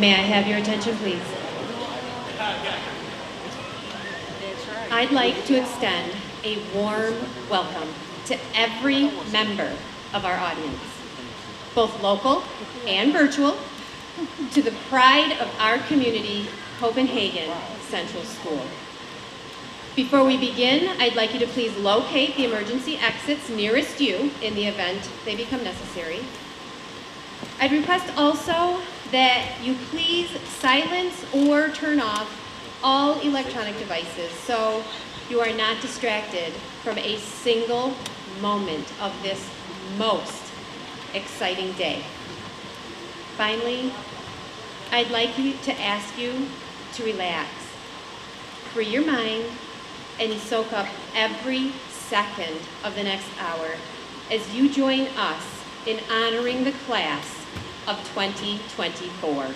May I have your attention, please? I'd like to extend a warm welcome to every member of our audience, both local and virtual, to the pride of our community, Copenhagen Central School. Before we begin, I'd like you to please locate the emergency exits nearest you in the event they become necessary. I'd request also that you please silence or turn off all electronic devices so you are not distracted from a single moment of this most exciting day. Finally, I'd like to ask you to relax, free your mind, and soak up every second of the next hour as you join us in honoring the class of 2024.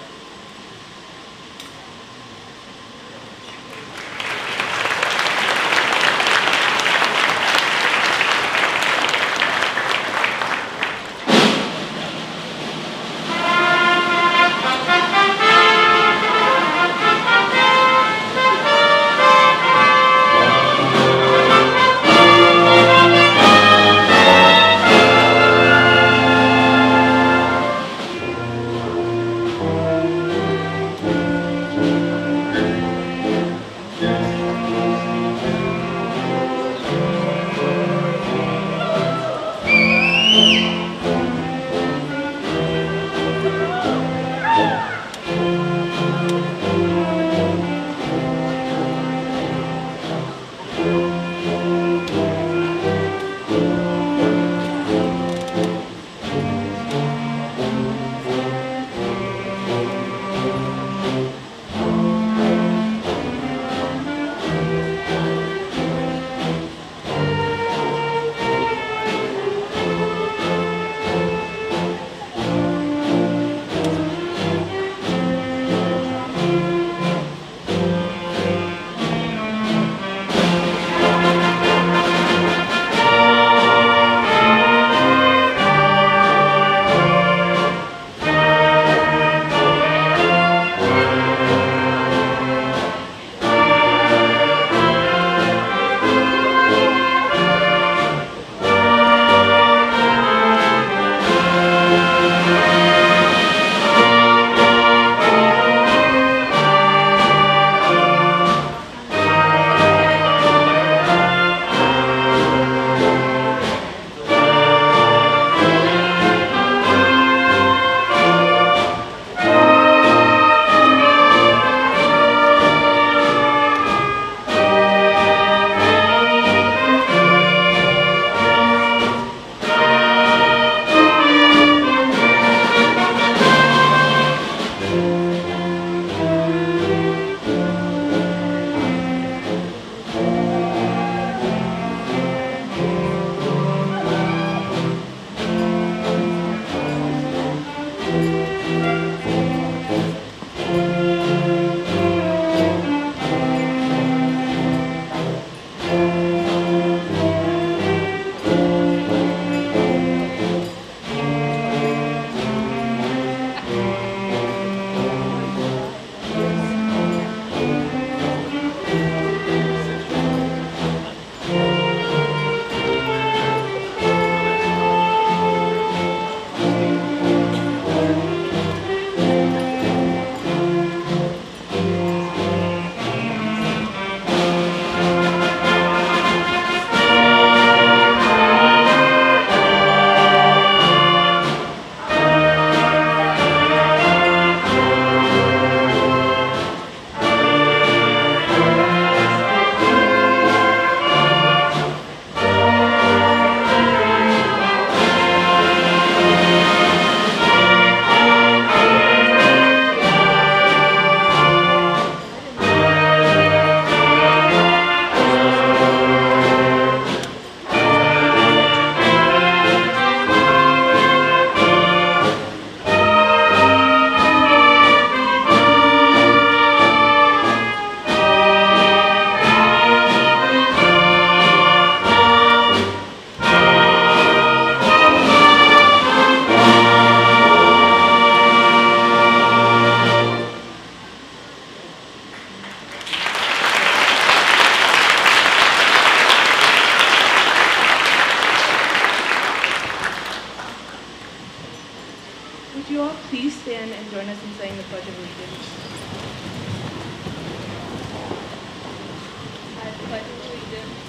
stand and join us in saying the Pledge of Allegiance. I pledge allegiance.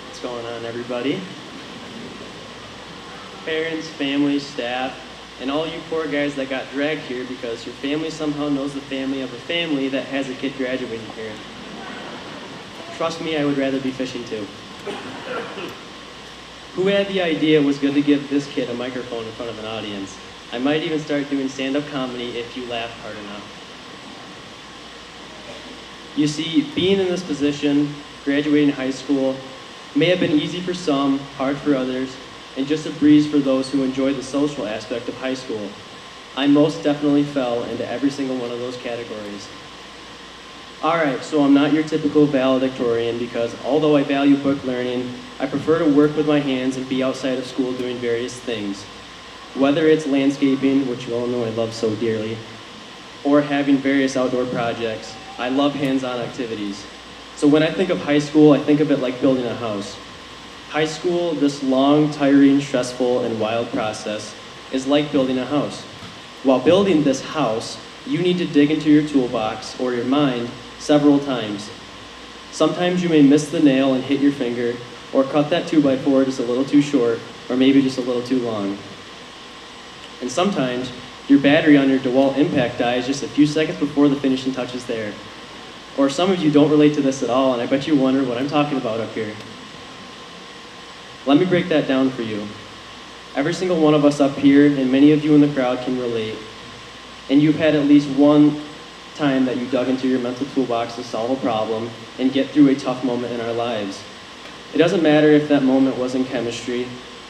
What's going on, everybody? Parents, families, staff, and all you poor guys that got dragged here because your family somehow knows the family of a family that has a kid graduating here. Trust me, I would rather be fishing too. Who had the idea it was good to give this kid a microphone in front of an audience? I might even start doing stand-up comedy if you laugh hard enough. You see, being in this position, graduating high school, may have been easy for some, hard for others, and just a breeze for those who enjoy the social aspect of high school. I most definitely fell into every single one of those categories. Alright, so I'm not your typical valedictorian because although I value book learning, I prefer to work with my hands and be outside of school doing various things. Whether it's landscaping, which you all know I love so dearly, or having various outdoor projects, I love hands-on activities. So when I think of high school, I think of it like building a house. High school, this long, tiring, stressful, and wild process, is like building a house. While building this house, you need to dig into your toolbox, or your mind, several times. Sometimes you may miss the nail and hit your finger, or cut that 2x4 just a little too short, or maybe just a little too long. And sometimes, your battery on your DeWalt impact dies just a few seconds before the finishing touch is there. Or some of you don't relate to this at all, and I bet you wonder what I'm talking about up here. Let me break that down for you. Every single one of us up here, and many of you in the crowd can relate. And you've had at least one time that you dug into your mental toolbox to solve a problem and get through a tough moment in our lives. It doesn't matter if that moment was in chemistry,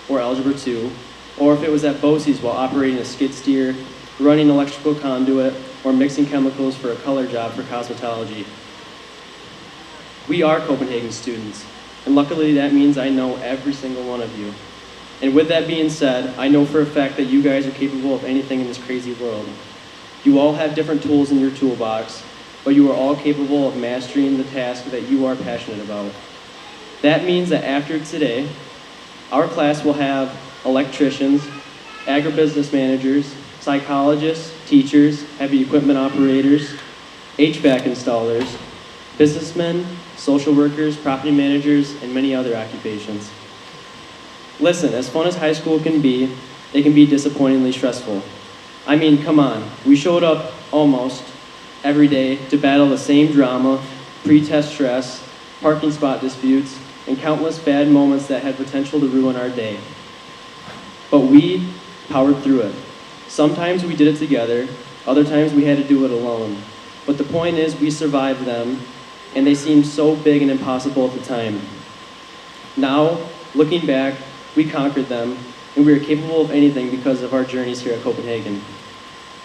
or Algebra 2, or if it was at BOCES while operating a skid steer, running electrical conduit, or mixing chemicals for a color job for cosmetology. We are Copenhagen students, and luckily that means I know every single one of you. And with that being said, I know for a fact that you guys are capable of anything in this crazy world. You all have different tools in your toolbox, but you are all capable of mastering the task that you are passionate about. That means that after today, our class will have electricians, agribusiness managers, psychologists, teachers, heavy equipment operators, HVAC installers, businessmen, social workers, property managers, and many other occupations. Listen, as fun as high school can be, it can be disappointingly stressful. I mean, come on, we showed up almost every day to battle the same drama, pre-test stress, parking spot disputes, and countless bad moments that had potential to ruin our day. But we powered through it. Sometimes we did it together, other times we had to do it alone. But the point is, we survived them, and they seemed so big and impossible at the time. Now, looking back, we conquered them, and we are capable of anything because of our journeys here at Copenhagen.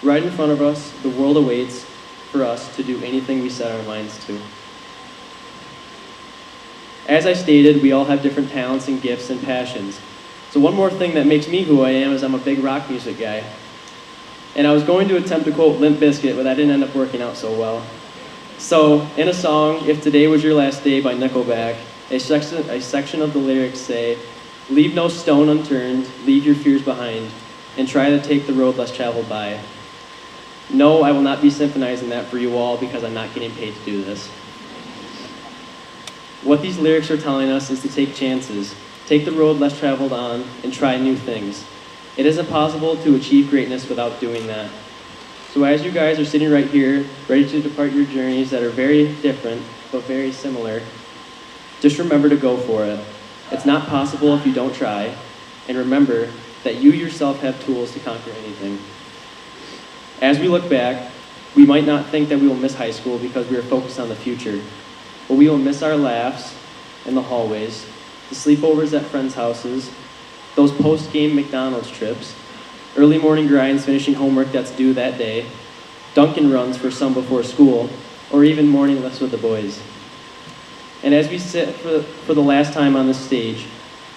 Right in front of us, the world awaits for us to do anything we set our minds to. As I stated, we all have different talents and gifts and passions. So one more thing that makes me who I am is I'm a big rock music guy. And I was going to attempt to quote Limp Bizkit, but that didn't end up working out so well. So, in a song, If Today Was Your Last Day by Nickelback, a section of the lyrics say, "Leave no stone unturned, leave your fears behind, and try to take the road less traveled by." No, I will not be symphonizing that for you all because I'm not getting paid to do this. What these lyrics are telling us is to take chances, take the road less traveled on, and try new things. It isn't possible to achieve greatness without doing that. So as you guys are sitting right here, ready to depart your journeys that are very different, but very similar, just remember to go for it. It's not possible if you don't try, and remember that you yourself have tools to conquer anything. As we look back, we might not think that we will miss high school because we are focused on the future, but we will miss our laughs, in the hallways, the sleepovers at friends' houses, those post-game McDonald's trips, early morning grinds finishing homework that's due that day, Dunkin' runs for some before school, or even morning lifts with the boys. And as we sit for the last time on this stage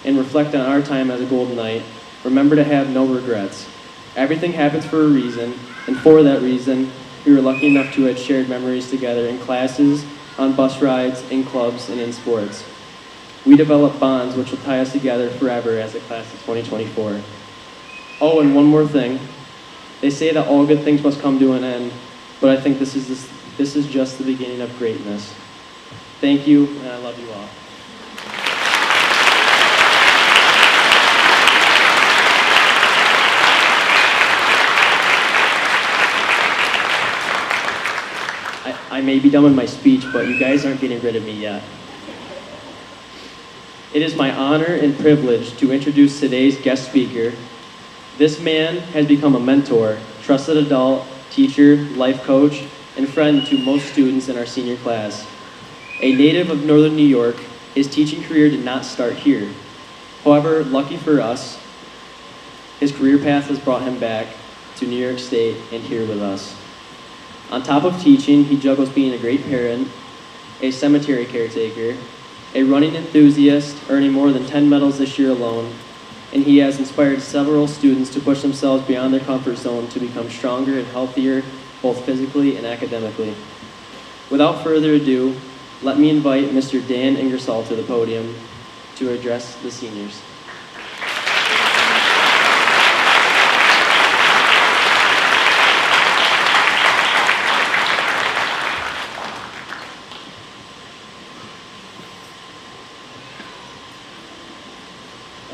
and reflect on our time as a Golden Knight, remember to have no regrets. Everything happens for a reason, and for that reason, we were lucky enough to have shared memories together in classes, on bus rides, in clubs, and in sports. We developed bonds which will tie us together forever as a class of 2024. Oh, and one more thing. They say that all good things must come to an end, but I think this is just the beginning of greatness. Thank you, and I love you all. I may be done with my speech, but you guys aren't getting rid of me yet. It is my honor and privilege to introduce today's guest speaker. This man has become a mentor, trusted adult, teacher, life coach, and friend to most students in our senior class. A native of Northern New York, his teaching career did not start here. However, lucky for us, his career path has brought him back to New York State and here with us. On top of teaching, he juggles being a great parent, a cemetery caretaker, a running enthusiast, earning more than 10 medals this year alone, and he has inspired several students to push themselves beyond their comfort zone to become stronger and healthier, both physically and academically. Without further ado, let me invite Mr. Dan Ingersoll to the podium to address the seniors.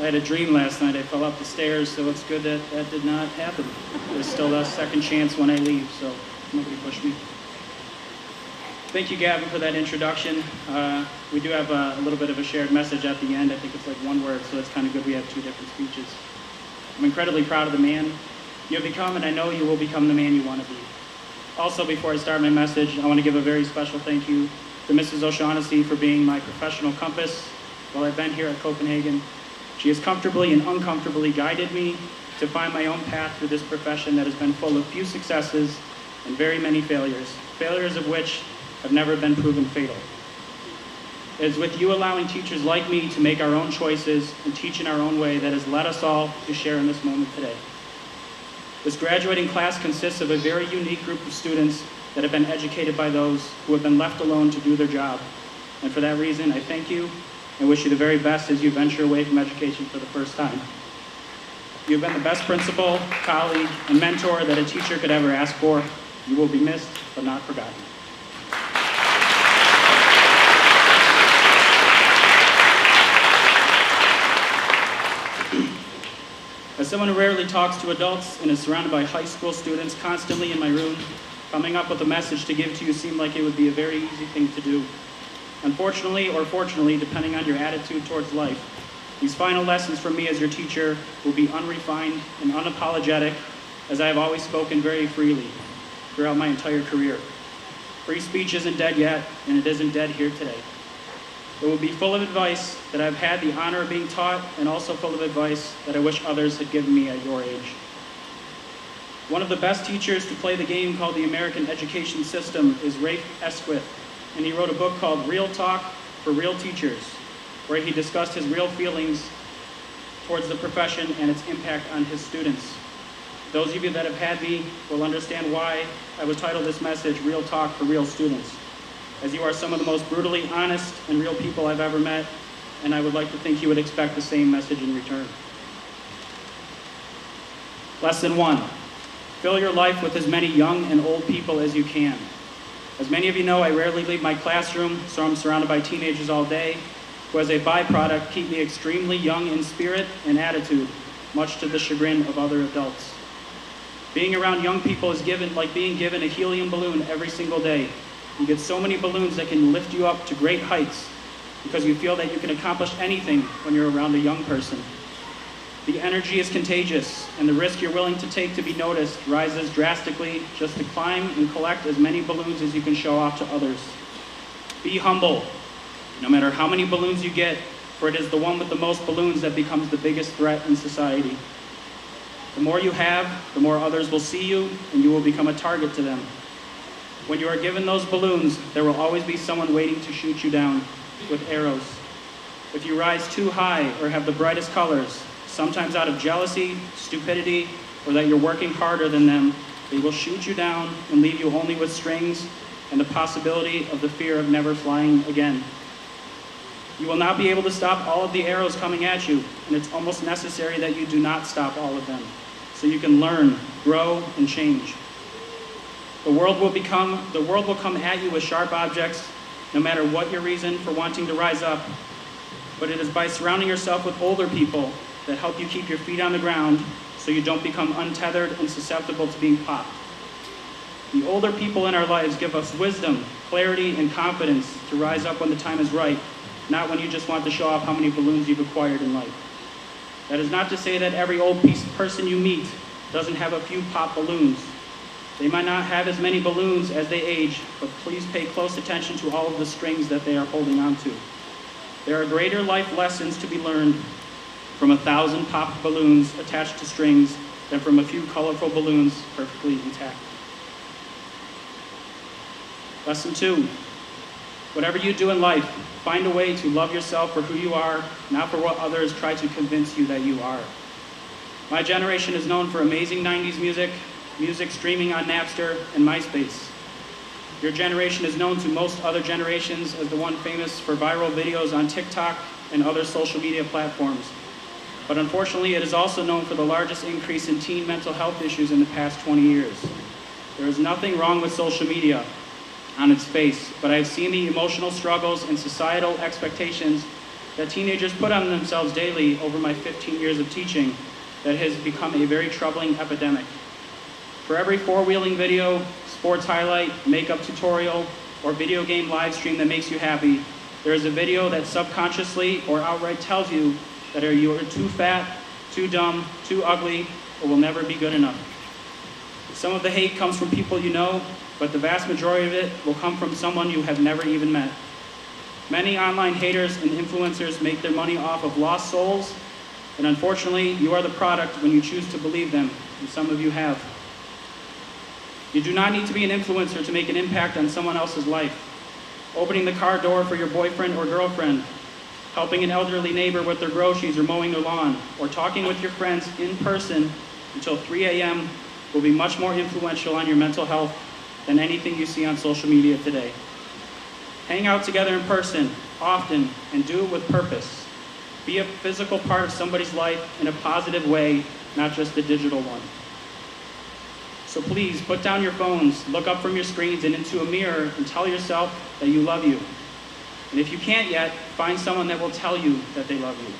I had a dream last night. I fell up the stairs, so it's good that that did not happen. There's still a second chance when I leave, so nobody pushed me. Thank you, Gavin, for that introduction. We do have a little bit of a shared message at the end. I think it's like one word, so it's kind of good we have two different speeches. I'm incredibly proud of the man you have become, and I know you will become the man you want to be. Also, before I start my message, I want to give a very special thank you to Mrs. O'Shaughnessy for being my professional compass while I've been here at Copenhagen. She has comfortably and uncomfortably guided me to find my own path through this profession that has been full of few successes and very many failures, failures of which have never been proven fatal. It is with you allowing teachers like me to make our own choices and teach in our own way that has led us all to share in this moment today. This graduating class consists of a very unique group of students that have been educated by those who have been left alone to do their job. And for that reason, I thank you and wish you the very best as you venture away from education for the first time. You've been the best principal, colleague, and mentor that a teacher could ever ask for. You will be missed, but not forgotten. As someone who rarely talks to adults and is surrounded by high school students constantly in my room, coming up with a message to give to you seemed like it would be a very easy thing to do. Unfortunately, or fortunately, depending on your attitude towards life, these final lessons from me as your teacher will be unrefined and unapologetic, as I have always spoken very freely throughout my entire career. Free speech isn't dead yet, and it isn't dead here today. It will be full of advice that I've had the honor of being taught, and also full of advice that I wish others had given me at your age. One of the best teachers to play the game called the American education system is Rafe Esquith, and he wrote a book called Real Talk for Real Teachers, where he discussed his real feelings towards the profession and its impact on his students. Those of you that have had me will understand why I would title this message Real Talk for Real Students, as you are some of the most brutally honest and real people I've ever met, and I would like to think you would expect the same message in return. Lesson 1, fill your life with as many young and old people as you can. As many of you know, I rarely leave my classroom, so I'm surrounded by teenagers all day, who as a byproduct keep me extremely young in spirit and attitude, much to the chagrin of other adults. Being around young people is like being given a helium balloon every single day. You get so many balloons that can lift you up to great heights because you feel that you can accomplish anything when you're around a young person. The energy is contagious, and the risk you're willing to take to be noticed rises drastically just to climb and collect as many balloons as you can show off to others. Be humble. No matter how many balloons you get, for it is the one with the most balloons that becomes the biggest threat in society. The more you have, the more others will see you, and you will become a target to them. When you are given those balloons, there will always be someone waiting to shoot you down with arrows. If you rise too high or have the brightest colors, sometimes out of jealousy, stupidity, or that you're working harder than them, they will shoot you down and leave you only with strings and the possibility of the fear of never flying again. You will not be able to stop all of the arrows coming at you, and it's almost necessary that you do not stop all of them, so you can learn, grow, and change. The world will come at you with sharp objects, no matter what your reason for wanting to rise up, but it is by surrounding yourself with older people that help you keep your feet on the ground so you don't become untethered and susceptible to being popped. The older people in our lives give us wisdom, clarity, and confidence to rise up when the time is right, not when you just want to show off how many balloons you've acquired in life. That is not to say that every old person you meet doesn't have a few pop balloons. They might not have as many balloons as they age, but please pay close attention to all of the strings that they are holding on to. There are greater life lessons to be learned from 1,000 popped balloons attached to strings than from a few colorful balloons perfectly intact. Lesson 2. Whatever you do in life, find a way to love yourself for who you are, not for what others try to convince you that you are. My generation is known for amazing 90s music streaming on Napster and MySpace. Your generation is known to most other generations as the one famous for viral videos on TikTok and other social media platforms. But unfortunately, it is also known for the largest increase in teen mental health issues in the past 20 years. There is nothing wrong with social media on its face, but I have seen the emotional struggles and societal expectations that teenagers put on themselves daily over my 15 years of teaching that has become a very troubling epidemic. For every four-wheeling video, sports highlight, makeup tutorial, or video game live stream that makes you happy, there is a video that subconsciously or outright tells you that you are too fat, too dumb, too ugly, or will never be good enough. Some of the hate comes from people you know, but the vast majority of it will come from someone you have never even met. Many online haters and influencers make their money off of lost souls, and unfortunately, you are the product when you choose to believe them, and some of you have. You do not need to be an influencer to make an impact on someone else's life. Opening the car door for your boyfriend or girlfriend, helping an elderly neighbor with their groceries or mowing their lawn, or talking with your friends in person until 3 a.m. will be much more influential on your mental health than anything you see on social media today. Hang out together in person, often, and do it with purpose. Be a physical part of somebody's life in a positive way, not just a digital one. So please, put down your phones, look up from your screens and into a mirror and tell yourself that you love you. And if you can't yet, find someone that will tell you that they love you.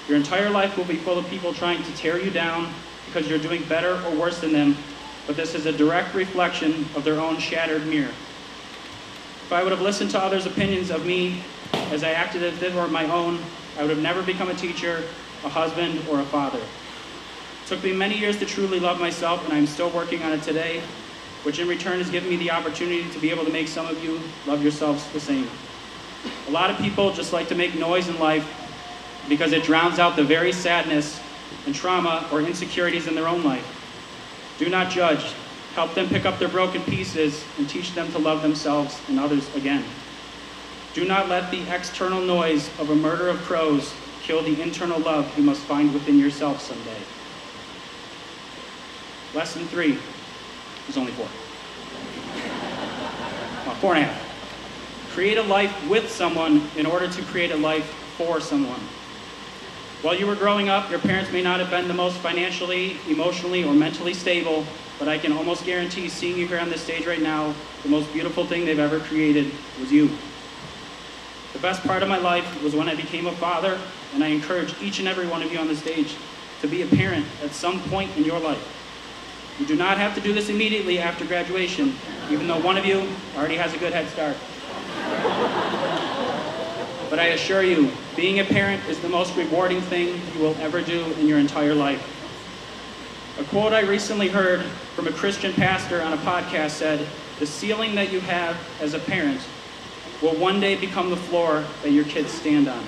Your entire life will be full of people trying to tear you down because you're doing better or worse than them, but this is a direct reflection of their own shattered mirror. If I would have listened to others' opinions of me as I acted as if they were my own, I would have never become a teacher, a husband, or a father. It took me many years to truly love myself, and I'm still working on it today, which in return has given me the opportunity to be able to make some of you love yourselves the same. A lot of people just like to make noise in life because it drowns out the very sadness and trauma or insecurities in their own life. Do not judge. Help them pick up their broken pieces and teach them to love themselves and others again. Do not let the external noise of a murder of crows kill the internal love you must find within yourself someday. Lesson 3. There's only 4. 4.5. Create a life with someone in order to create a life for someone. While you were growing up, your parents may not have been the most financially, emotionally, or mentally stable, but I can almost guarantee seeing you here on this stage right now, the most beautiful thing they've ever created was you. The best part of my life was when I became a father, and I encourage each and every one of you on the stage to be a parent at some point in your life. You do not have to do this immediately after graduation, even though one of you already has a good head start. But I assure you, being a parent is the most rewarding thing you will ever do in your entire life. A quote I recently heard from a Christian pastor on a podcast said, "The ceiling that you have as a parent will one day become the floor that your kids stand on.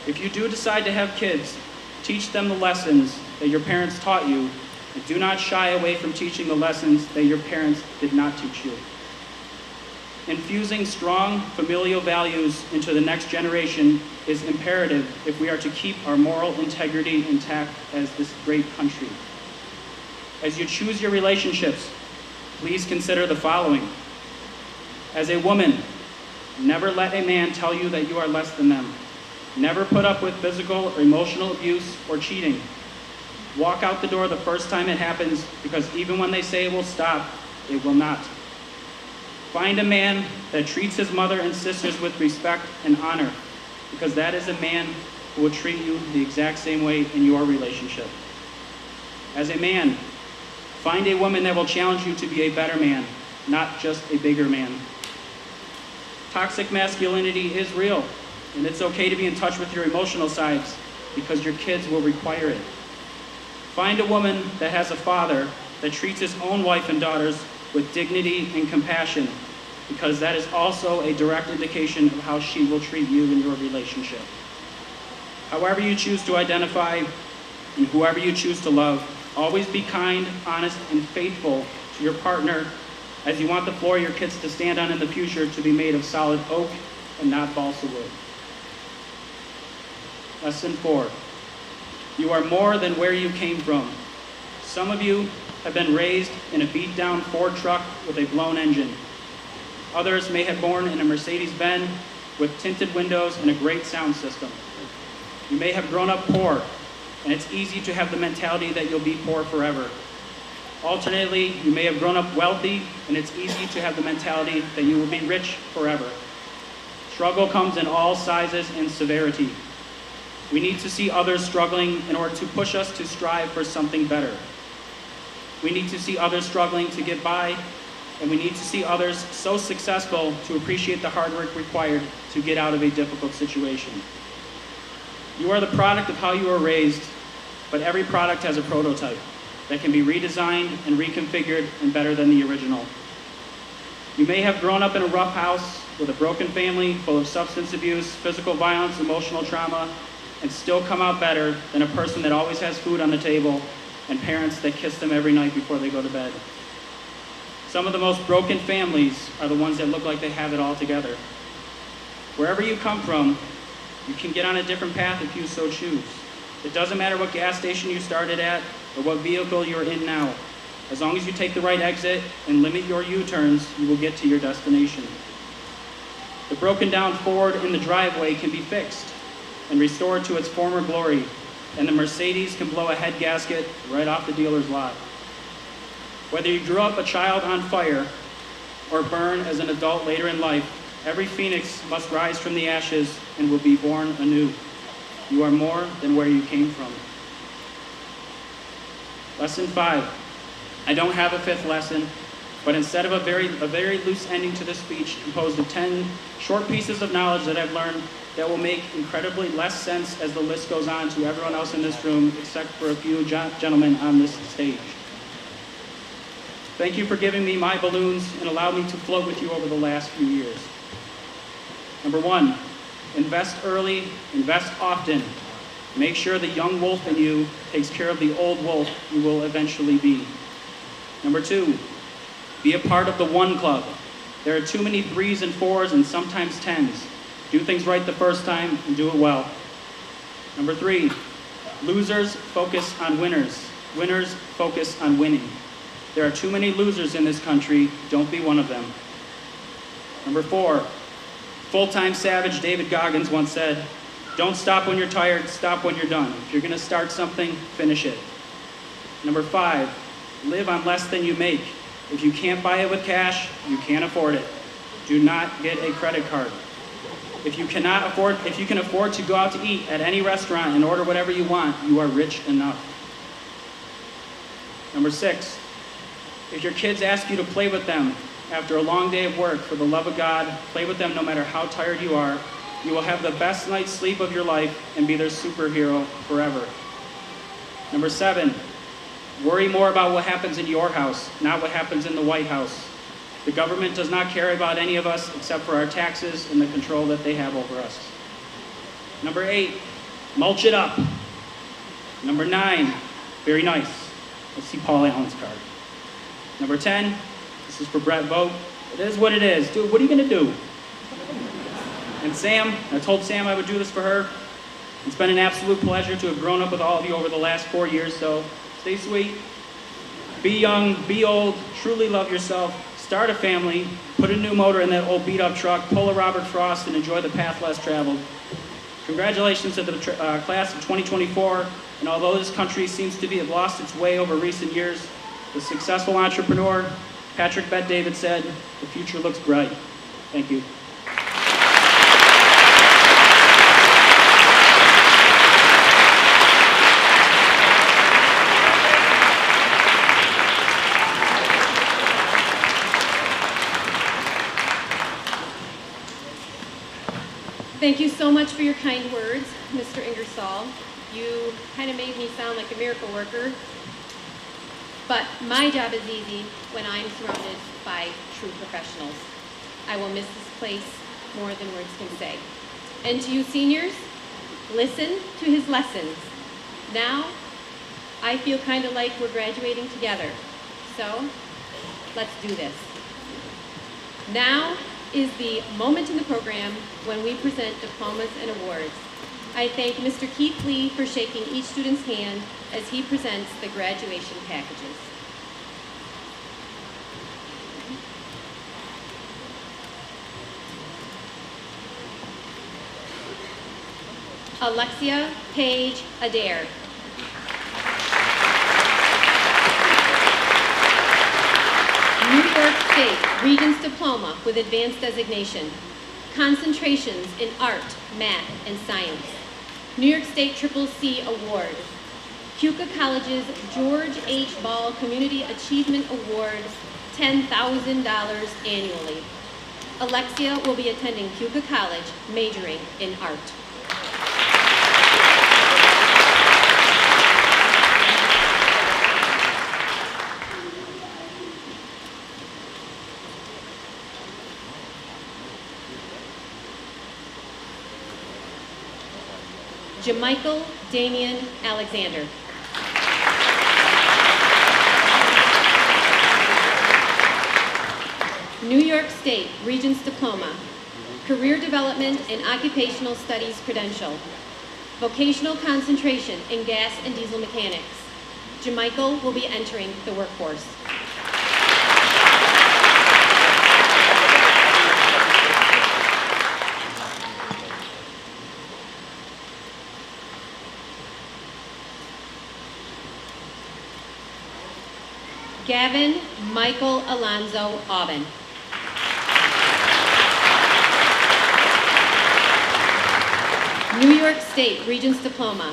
If you do decide to have kids, teach them the lessons that your parents taught you, and do not shy away from teaching the lessons that your parents did not teach you. Infusing strong familial values into the next generation is imperative if we are to keep our moral integrity intact as this great country. As you choose your relationships, please consider the following. As a woman, never let a man tell you that you are less than them. Never put up with physical or emotional abuse or cheating. Walk out the door the first time it happens, because even when they say it will stop, it will not. Find a man that treats his mother and sisters with respect and honor, because that is a man who will treat you the exact same way in your relationship. As a man, find a woman that will challenge you to be a better man, not just a bigger man. Toxic masculinity is real, and it's okay to be in touch with your emotional sides, because your kids will require it. Find a woman that has a father that treats his own wife and daughters with dignity and compassion, because that is also a direct indication of how she will treat you in your relationship. However you choose to identify and whoever you choose to love, always be kind, honest, and faithful to your partner, as you want the floor your kids to stand on in the future to be made of solid oak and not balsa wood. Lesson 4. You are more than where you came from. Some of you have been raised in a beat-down Ford truck with a blown engine. Others may have born in a Mercedes-Benz with tinted windows and a great sound system. You may have grown up poor, and it's easy to have the mentality that you'll be poor forever. Alternately, you may have grown up wealthy, and it's easy to have the mentality that you will be rich forever. Struggle comes in all sizes and severity. We need to see others struggling in order to push us to strive for something better. We need to see others struggling to get by, and we need to see others so successful to appreciate the hard work required to get out of a difficult situation. You are the product of how you were raised, but every product has a prototype that can be redesigned and reconfigured and better than the original. You may have grown up in a rough house with a broken family full of substance abuse, physical violence, emotional trauma, and still come out better than a person that always has food on the table and parents that kiss them every night before they go to bed. Some of the most broken families are the ones that look like they have it all together. Wherever you come from, you can get on a different path if you so choose. It doesn't matter what gas station you started at or what vehicle you're in now. As long as you take the right exit and limit your U-turns, you will get to your destination. The broken down Ford in the driveway can be fixed and restored to its former glory, and the Mercedes can blow a head gasket right off the dealer's lot. Whether you grew up a child on fire or burn as an adult later in life, every phoenix must rise from the ashes and will be born anew. You are more than where you came from. Lesson 5. I don't have a fifth lesson, but instead of a very loose ending to this speech, composed of 10 short pieces of knowledge that I've learned that will make incredibly less sense as the list goes on to everyone else in this room, except for a few gentlemen on this stage. Thank you for giving me my balloons and allowed me to float with you over the last few years. Number 1, invest early, invest often. Make sure the young wolf in you takes care of the old wolf you will eventually be. Number 2, be a part of the One Club. There are too many 3s and 4s and sometimes 10s. Do things right the first time and do it well. Number 3, losers focus on winners. Winners focus on winning. There are too many losers in this country. Don't be one of them. Number 4, full-time savage David Goggins once said, don't stop when you're tired, stop when you're done. If you're going to start something, finish it. Number 5, live on less than you make. If you can't buy it with cash, you can't afford it. Do not get a credit card. If you can afford to go out to eat at any restaurant and order whatever you want, you are rich enough. Number 6, if your kids ask you to play with them after a long day of work, for the love of God, play with them no matter how tired you are. You will have the best night's sleep of your life and be their superhero forever. Number 7, worry more about what happens in your house, not what happens in the White House. The government does not care about any of us except for our taxes and the control that they have over us. Number 8, mulch it up. Number 9, very nice. Let's see Paul Allen's card. Number 10, this is for Brett Vogt. It is what it is. Dude, what are you gonna do? And Sam, I told Sam I would do this for her. It's been an absolute pleasure to have grown up with all of you over the last 4 years, so stay sweet, be young, be old, truly love yourself, start a family, put a new motor in that old beat-up truck, pull a Robert Frost, and enjoy the path less traveled. Congratulations to the class of 2024, and although this country seems to have lost its way over recent years, the successful entrepreneur, Patrick Bet-David, said, "The future looks bright." Thank you. Thank you so much for your kind words, Mr. Ingersoll. You kind of made me sound like a miracle worker. But my job is easy when I'm surrounded by true professionals. I will miss this place more than words can say. And to you seniors, listen to his lessons. Now, I feel kind of like we're graduating together. So, let's do this. Now is the moment in the program when we present diplomas and awards. I thank Mr. Keith Lee for shaking each student's hand as he presents the graduation packages. Alexia Paige Adair. New York State Regents Diploma with Advanced Designation. Concentrations in Art, Math, and Science. New York State Triple C Award. Keuka College's George H. Ball Community Achievement Award, $10,000 annually. Alexia will be attending Keuka College, majoring in art. Jamichael Damian Alexander. New York State Regents Diploma, Career Development and Occupational Studies Credential, Vocational Concentration in Gas and Diesel Mechanics. Jamichael will be entering the workforce. Gavin Michael Alonzo Aubin. New York State Regents Diploma,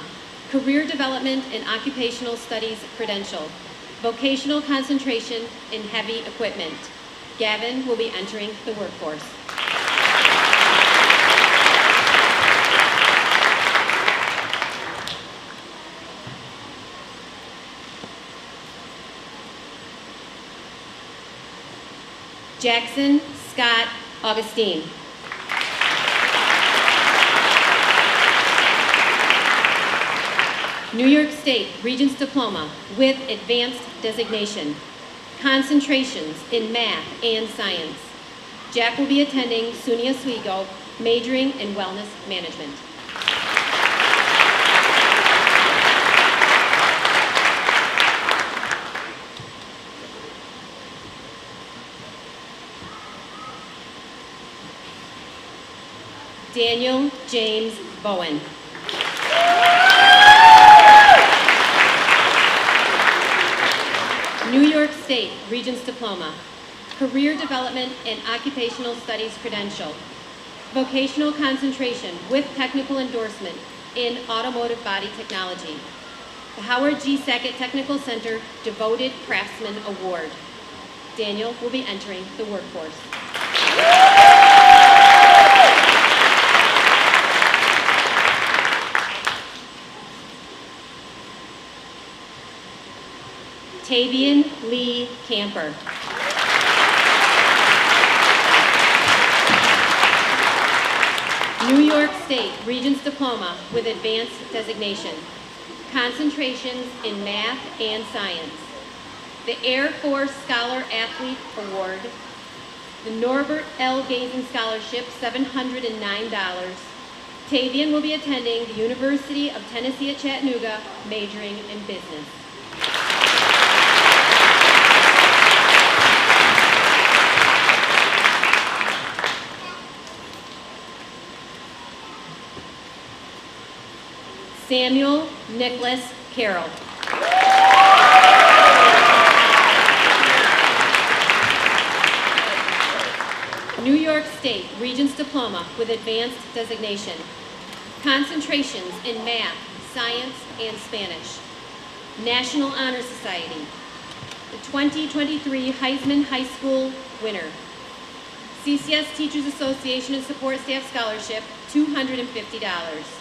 Career Development and Occupational Studies Credential, Vocational Concentration in Heavy Equipment. Gavin will be entering the workforce. Jackson Scott Augustine. New York State Regents Diploma with Advanced Designation, Concentrations in Math and Science. Jack will be attending SUNY Oswego, majoring in Wellness Management. Daniel James Bowen. New York State Regents Diploma, Career Development and Occupational Studies Credential, Vocational Concentration with Technical Endorsement in Automotive Body Technology, the Howard G. Sackett Technical Center Devoted Craftsman Award. Daniel will be entering the workforce. Tavian Lee Camper. New York State Regents Diploma with Advanced Designation. Concentrations in math and science. The Air Force Scholar Athlete Award. The Norbert L. Gazin Scholarship, $709. Tavian will be attending the University of Tennessee at Chattanooga, majoring in business. Samuel Nicholas Carroll. New York State Regents Diploma with Advanced Designation. Concentrations in math, science, and Spanish. National Honor Society. The 2023 Heisman High School winner. CCS Teachers Association and Support Staff Scholarship, $250.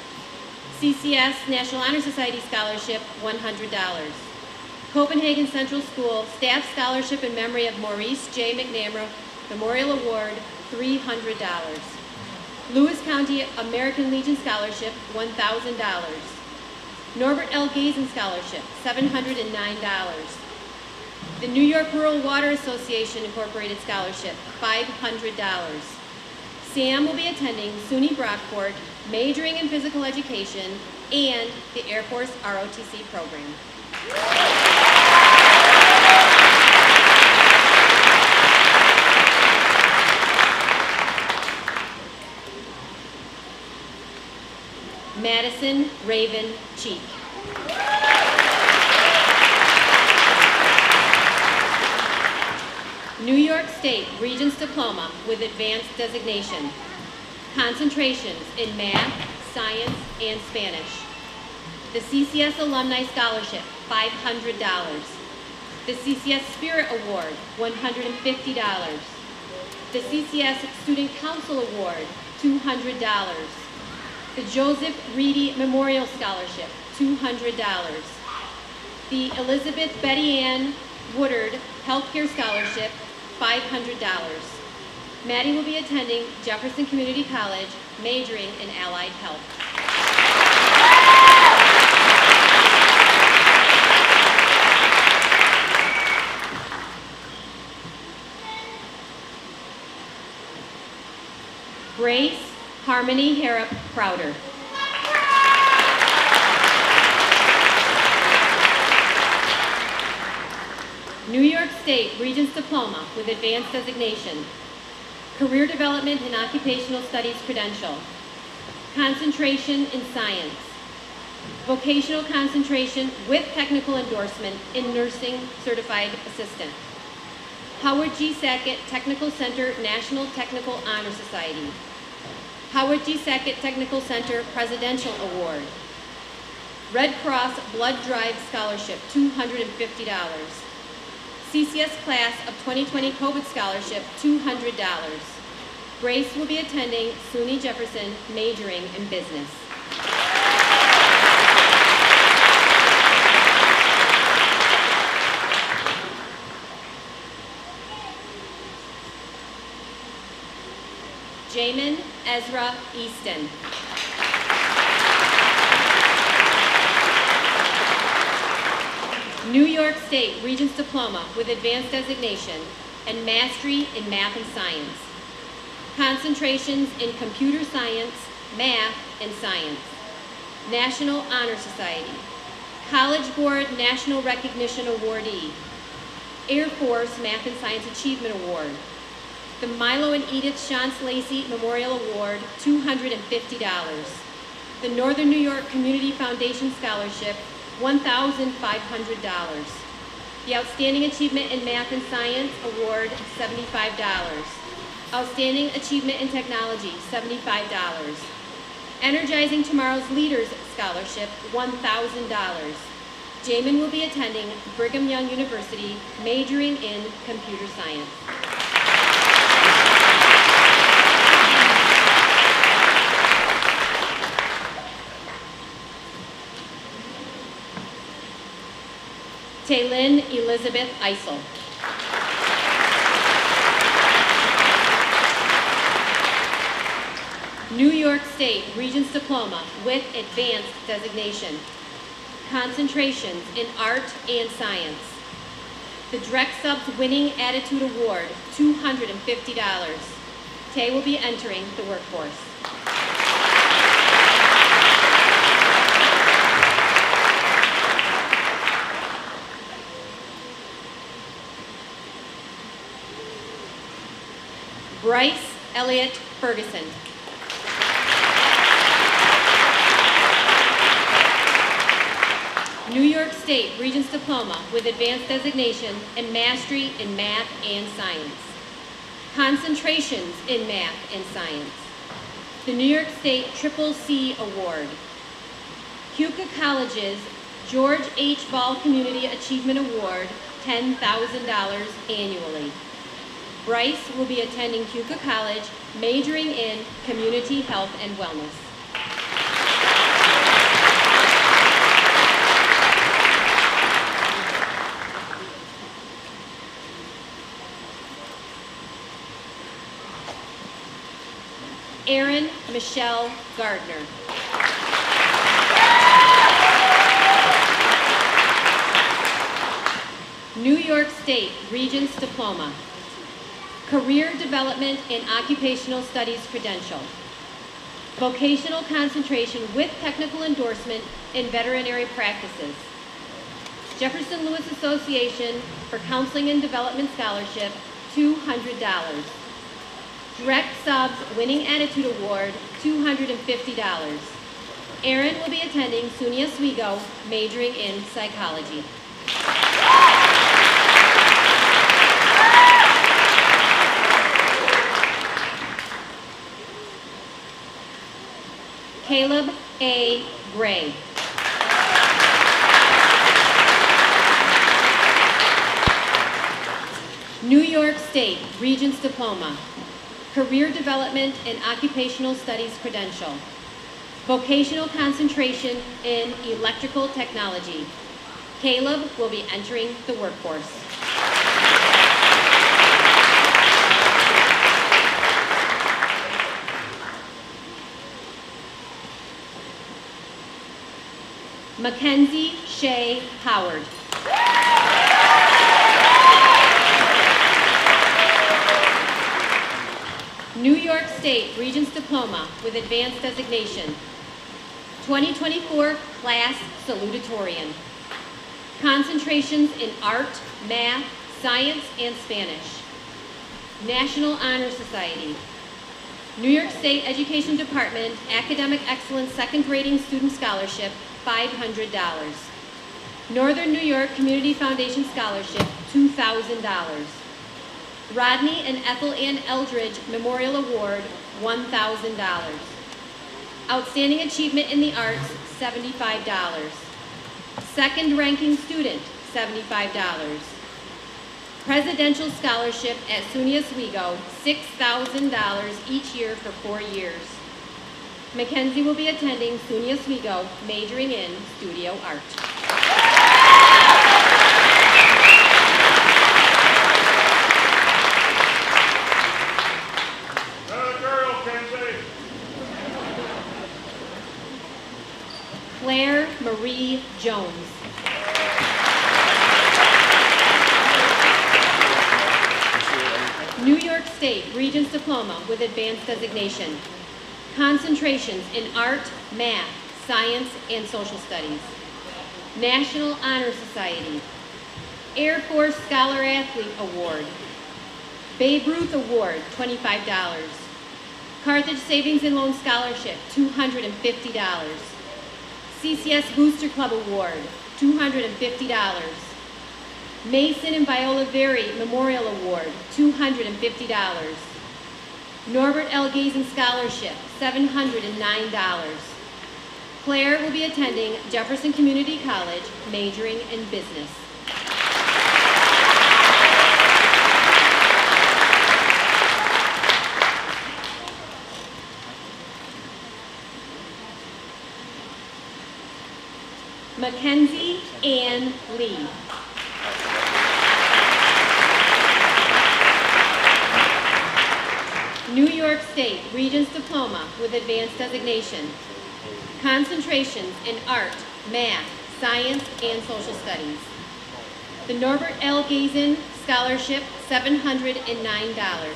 CCS National Honor Society Scholarship, $100. Copenhagen Central School Staff Scholarship in memory of Maurice J. McNamara Memorial Award, $300. Lewis County American Legion Scholarship, $1,000. Norbert L. Gazin Scholarship, $709. The New York Rural Water Association Incorporated Scholarship, $500. Sam will be attending SUNY Brockport, majoring in physical education and the Air Force ROTC program. Madison Raven Cheek. New York State Regents Diploma with Advanced Designation. Concentrations in math, science, and Spanish. The CCS Alumni Scholarship, $500. The CCS Spirit Award, $150. The CCS Student Council Award, $200. The Joseph Reedy Memorial Scholarship, $200. The Elizabeth Betty Ann Woodard Healthcare Scholarship, $500. Maddie will be attending Jefferson Community College, majoring in allied health. Grace Harmony Harrop Crowder. New York State Regents Diploma with Advanced Designation. Career Development and Occupational Studies Credential. Concentration in Science. Vocational concentration with technical endorsement in Nursing Certified Assistant. Howard G. Sackett Technical Center National Technical Honor Society. Howard G. Sackett Technical Center Presidential Award. Red Cross Blood Drive Scholarship, $250. CCS Class of 2020 COVID Scholarship, $200. Grace will be attending SUNY Jefferson, majoring in business. Jamin Ezra Easton. New York State Regents Diploma with Advanced Designation and Mastery in Math and Science. Concentrations in Computer Science, Math, and Science. National Honor Society. College Board National Recognition Awardee. Air Force Math and Science Achievement Award. The Milo and Edith Shantz Lacey Memorial Award, $250. The Northern New York Community Foundation Scholarship, $1,500. The Outstanding Achievement in Math and Science Award, $75. Outstanding Achievement in Technology, $75. Energizing Tomorrow's Leaders Scholarship, $1,000. Jamin will be attending Brigham Young University, majoring in computer science. Taylin Elizabeth Eisel. New York State Regents Diploma with Advanced Designation. Concentrations in Art and Science. The Direct Subs Winning Attitude Award, $250. Tay will be entering the workforce. Bryce Elliott Ferguson. New York State Regents Diploma with Advanced Designation and Mastery in Math and Science. Concentrations in Math and Science. The New York State Triple C Award. Keuka College's George H. Ball Community Achievement Award, $10,000 annually. Bryce will be attending Keuka College, majoring in Community Health and Wellness. Erin Michelle Gardner. New York State Regents Diploma. Career Development in Occupational Studies credential. Vocational concentration with technical endorsement in veterinary practices. Jefferson Lewis Association for Counseling and Development Scholarship, $200. Direct Subs Winning Attitude Award, $250. Erin will be attending SUNY Oswego, majoring in psychology. Caleb A. Gray. New York State Regents Diploma. Career Development in Occupational Studies credential. Vocational concentration in electrical technology. Caleb will be entering the workforce. Mackenzie Shea Howard. New York State Regents Diploma with Advanced Designation. 2024 Class Salutatorian. Concentrations in Art, Math, Science, and Spanish. National Honor Society. New York State Education Department Academic Excellence Second Grading Student Scholarship, $500. Northern New York Community Foundation Scholarship, $2,000. Rodney and Ethel Ann Eldridge Memorial Award, $1,000. Outstanding Achievement in the Arts, $75. Second Ranking Student, $75. Presidential Scholarship at SUNY Oswego, $6,000 each year for 4 years. Mackenzie will be attending SUNY Oswego, majoring in studio art. Claire Marie Jones. New York State Regents Diploma with Advanced Designation. Concentrations in Art, Math, Science, and Social Studies. National Honor Society. Air Force Scholar Athlete Award. Babe Ruth Award, $25. Carthage Savings and Loan Scholarship, $250. CCS Booster Club Award, $250. Mason and Viola Very Memorial Award, $250. Norbert L. Gazen Scholarship, $709. Claire will be attending Jefferson Community College, majoring in business. Mackenzie Ann Lee. New York State State Regents Diploma with Advanced Designation. Concentrations in art, math, science, and social studies. The Norbert L. Gazen Scholarship, $709.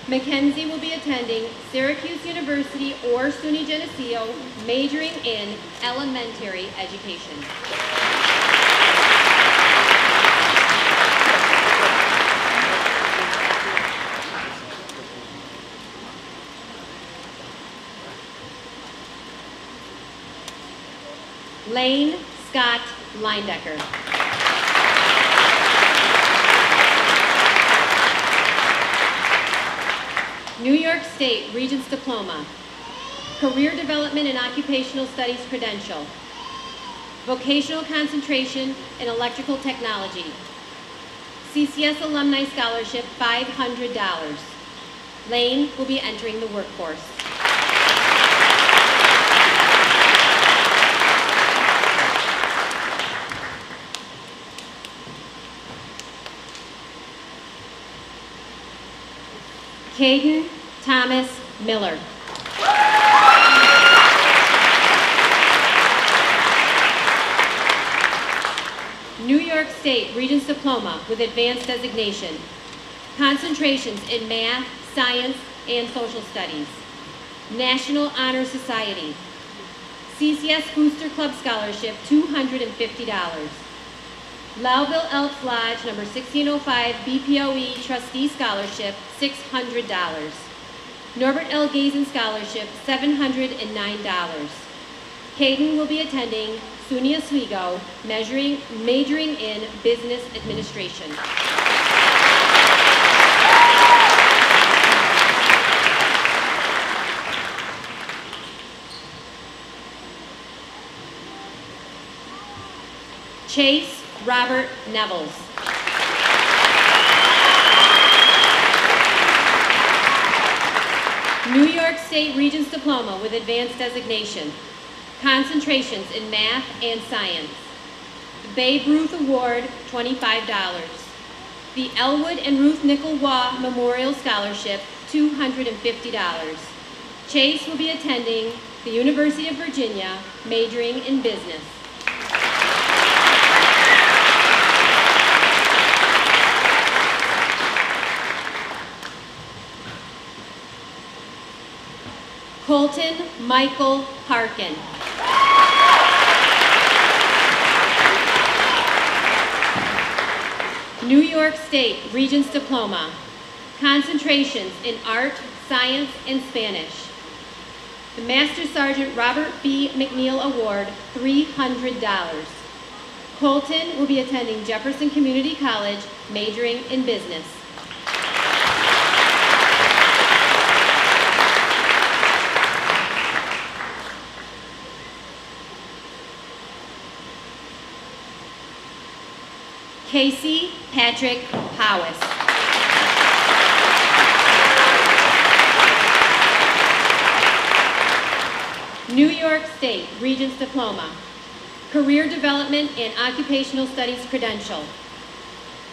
Mackenzie will be attending Syracuse University or SUNY Geneseo, majoring in elementary education. Lane Scott Leindecker. New York State Regents Diploma, Career Development and Occupational Studies credential, Vocational Concentration in Electrical Technology, CCS Alumni Scholarship, $500. Lane will be entering the workforce. Caden Thomas Miller. New York State Regents Diploma with Advanced Designation. Concentrations in math, science, and social studies. National Honor Society. CCS Booster Club Scholarship, $250. Lowville Elks Lodge, number 1605, BPOE Trustee Scholarship, $600. Norbert L. Gazen Scholarship, $709. Caden will be attending SUNY Oswego, majoring in Business Administration. Chase Robert Nevels. New York State Regents Diploma with Advanced Designation. Concentrations in math and science. The Babe Ruth Award, $25. The Elwood and Ruth Nickel Waugh Memorial Scholarship, $250. Chase will be attending the University of Virginia, majoring in business. Colton Michael Harkin. New York State Regents Diploma. Concentrations in art, science, and Spanish. The Master Sergeant Robert B. McNeil Award, $300. Colton will be attending Jefferson Community College, majoring in business. Casey Patrick Howes. New York State Regents Diploma, Career Development and Occupational Studies credential,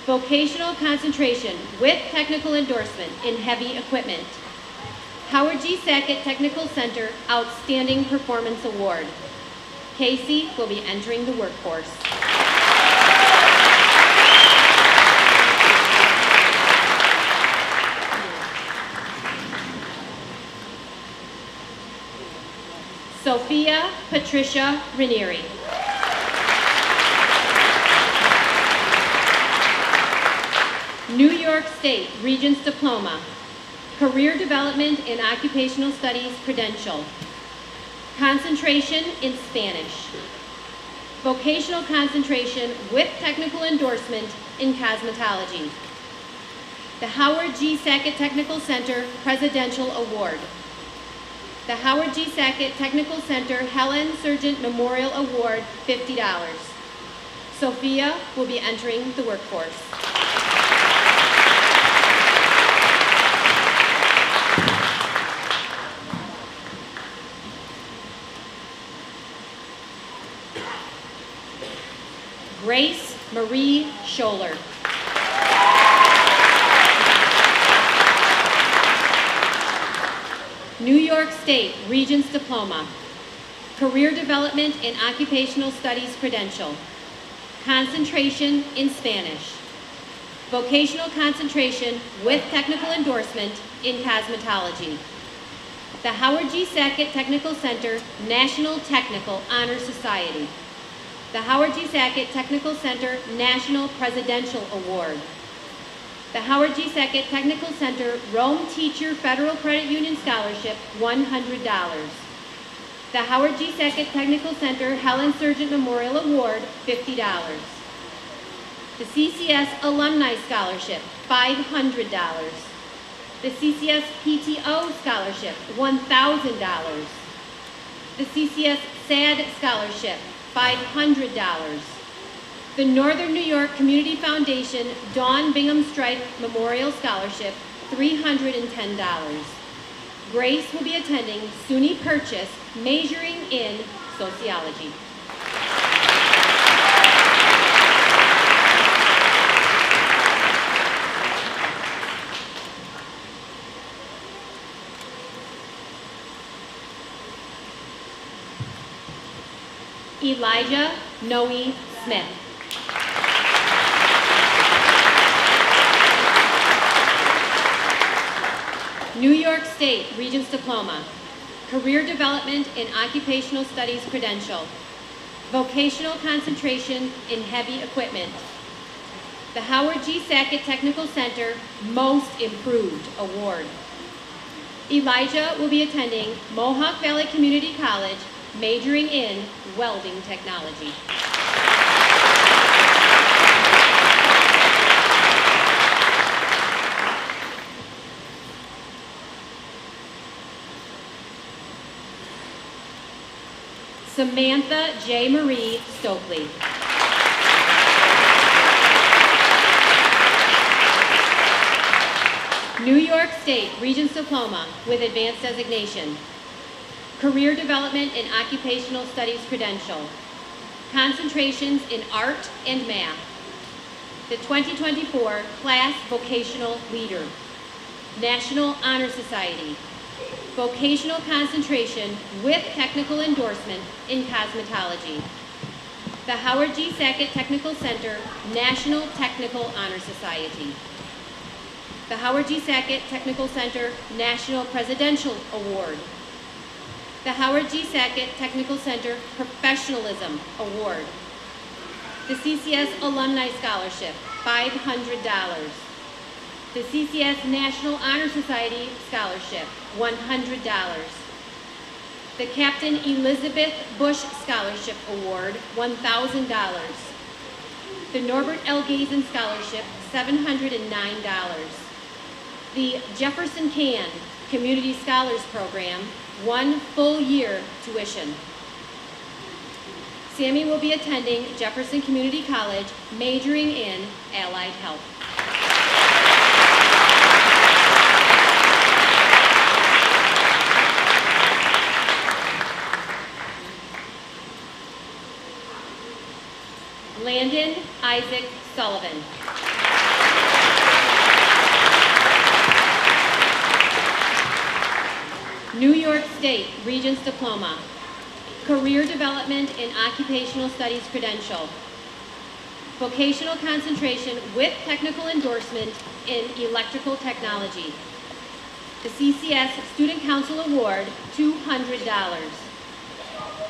Vocational Concentration with Technical Endorsement in Heavy Equipment, Howard G. Sackett Technical Center Outstanding Performance Award. Casey will be entering the workforce. Sophia Patricia Ranieri. New York State Regents Diploma, Career Development and Occupational Studies credential, concentration in Spanish, vocational concentration with technical endorsement in cosmetology, the Howard G. Sackett Technical Center Presidential Award, the Howard G. Sackett Technical Center Helen Sargent Memorial Award, $50. Sophia will be entering the workforce. Grace Marie Scholler. New York State Regents Diploma, Career Development in Occupational Studies Credential, Concentration in Spanish, Vocational Concentration with Technical Endorsement in Cosmetology. The Howard G. Sackett Technical Center National Technical Honor Society. The Howard G. Sackett Technical Center National Presidential Award. The Howard G. Sackett Technical Center Rome Teacher Federal Credit Union Scholarship, $100. The Howard G. Sackett Technical Center Helen Sargent Memorial Award, $50. The CCS Alumni Scholarship, $500. The CCS PTO Scholarship, $1,000. The CCS SAD Scholarship, $500. The Northern New York Community Foundation Dawn Bingham Strike Memorial Scholarship, $310. Grace will be attending SUNY Purchase, majoring in sociology. Elijah Noe Smith. New York State Regents Diploma, Career Development in Occupational Studies Credential, Vocational Concentration in Heavy Equipment. The Howard G. Sackett Technical Center Most Improved Award. Elijah will be attending Mohawk Valley Community College, majoring in welding technology. Samantha J. Marie Stokely. New York State Regents Diploma with Advanced Designation. Career Development in Occupational Studies Credential. Concentrations in Art and Math. The 2024 Class Vocational Leader. National Honor Society. Vocational Concentration with Technical Endorsement in Cosmetology. The Howard G. Sackett Technical Center National Technical Honor Society. The Howard G. Sackett Technical Center National Presidential Award. The Howard G. Sackett Technical Center Professionalism Award. The CCS Alumni Scholarship, $500. The CCS National Honor Society Scholarship, $100. The Captain Elizabeth Bush Scholarship Award, $1,000. The Norbert L. Gazen Scholarship, $709. The Jefferson Can Community Scholars Program, 1 full year tuition. Sammy will be attending Jefferson Community College, majoring in Allied Health. Landon Isaac Sullivan. New York State Regents Diploma, Career Development in Occupational Studies Credential, Vocational Concentration with Technical Endorsement in Electrical Technology. The CCS Student Council Award, $200.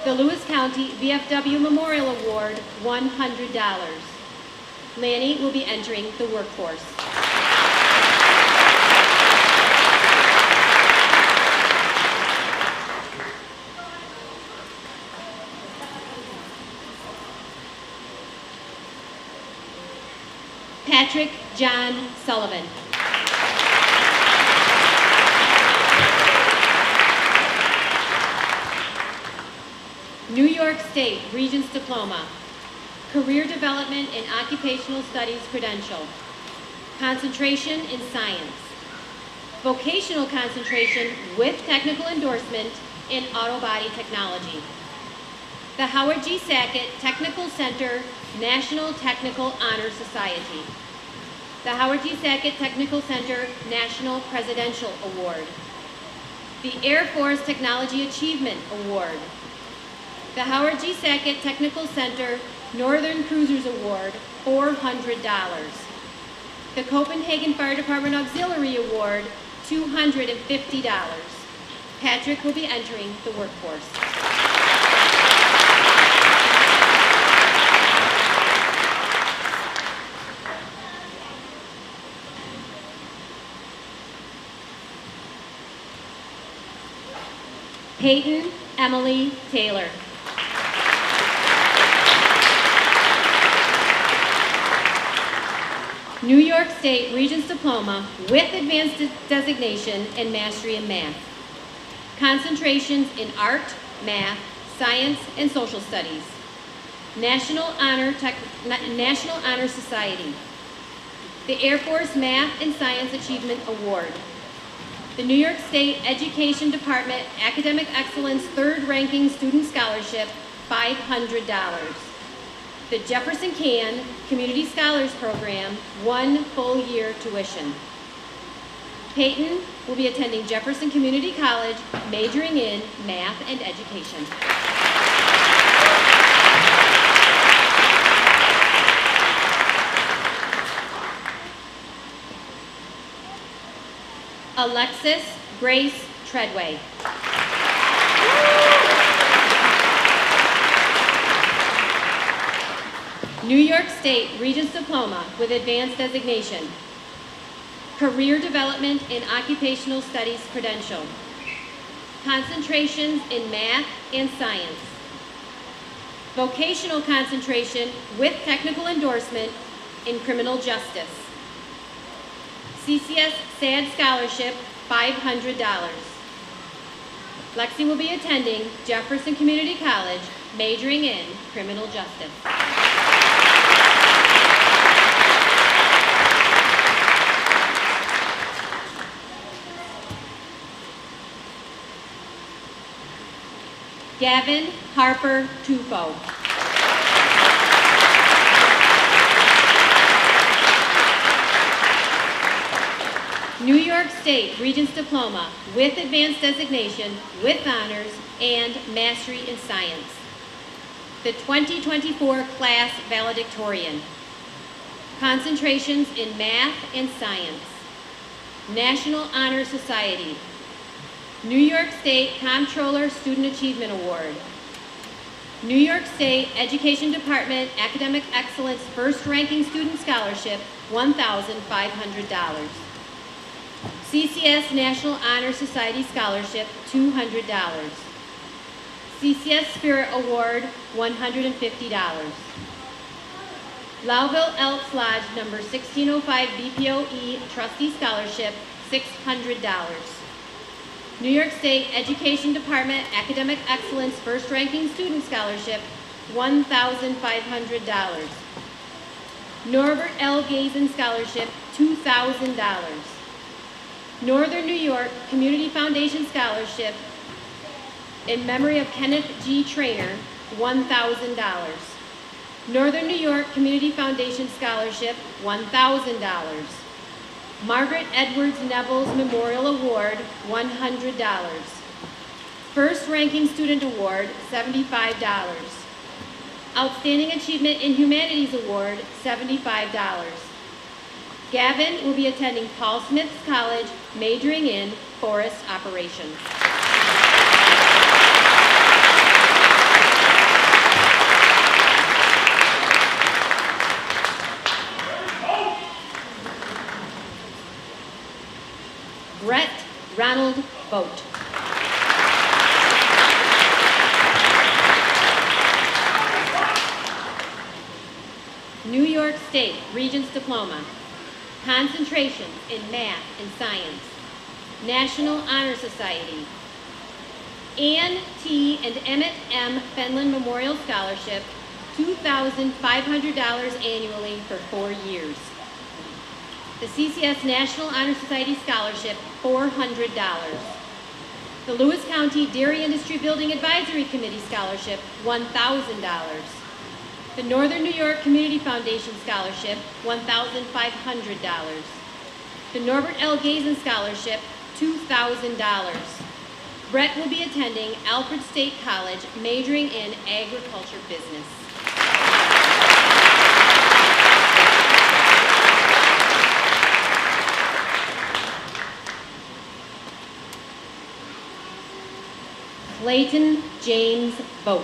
The Lewis County VFW Memorial Award, $100. Lanny will be entering the workforce. Patrick John Sullivan. New York State Regents Diploma, Career Development in Occupational Studies Credential, Concentration in Science, Vocational Concentration with Technical Endorsement in Auto Body Technology. The Howard G. Sackett Technical Center National Technical Honor Society. The Howard G. Sackett Technical Center National Presidential Award. the Air Force Technology Achievement Award, the Howard G. Sackett Technical Center Northern Cruisers Award, $400. The Copenhagen Fire Department Auxiliary Award, $250. Patrick will be entering the workforce. Peyton Emily Taylor. New York State Regents Diploma with Advanced Designation in Mastery in Math. Concentrations in Art, Math, Science, and Social Studies. National Honor Society. The Air Force Math and Science Achievement Award. The New York State Education Department Academic Excellence Third Ranking Student Scholarship, $500. The Jefferson Can Community Scholars Program, 1 full year tuition. Peyton will be attending Jefferson Community College, majoring in math and education. Alexis Grace Treadway. New York State Regents Diploma with Advanced Designation. Career Development in Occupational Studies credential. Concentrations in Math and Science. Vocational concentration with technical endorsement in Criminal Justice. CCS SAD Scholarship, $500. Lexi will be attending Jefferson Community College, majoring in Criminal Justice. Gavin Harper Tufo. New York State Regents Diploma with Advanced Designation, with Honors, and Mastery in Science. The 2024 Class Valedictorian. Concentrations in Math and Science. National Honor Society. New York State Comptroller Student Achievement Award. New York State Education Department Academic Excellence First Ranking Student Scholarship, $1,500. CCS National Honor Society Scholarship, $200. CCS Spirit Award, $150. Lowville Elks Lodge number 1605 BPOE Trustee Scholarship, $600. New York State Education Department Academic Excellence First Ranking Student Scholarship, $1,500. Norbert L. Gazen Scholarship, $2,000. Northern New York Community Foundation Scholarship in memory of Kenneth G. Trainer, $1,000. Northern New York Community Foundation Scholarship, $1,000. Margaret Edwards Neville's Memorial Award, $100. First Ranking Student Award, $75. Outstanding Achievement in Humanities Award, $75. Gavin will be attending Paul Smith's College, majoring in Forest Operations. Brett Ronald Boat. New York State Regents Diploma. Concentrations in Math and Science. National Honor Society. Ann T. and Emmett M. Fenlon Memorial Scholarship, $2,500 annually for 4 years. The CCS National Honor Society Scholarship, $400. The Lewis County Dairy Industry Building Advisory Committee Scholarship, $1,000. The Northern New York Community Foundation Scholarship, $1,500. The Norbert L. Gazen Scholarship, $2,000. Brett will be attending Alfred State College, majoring in agriculture business. Clayton James Boat.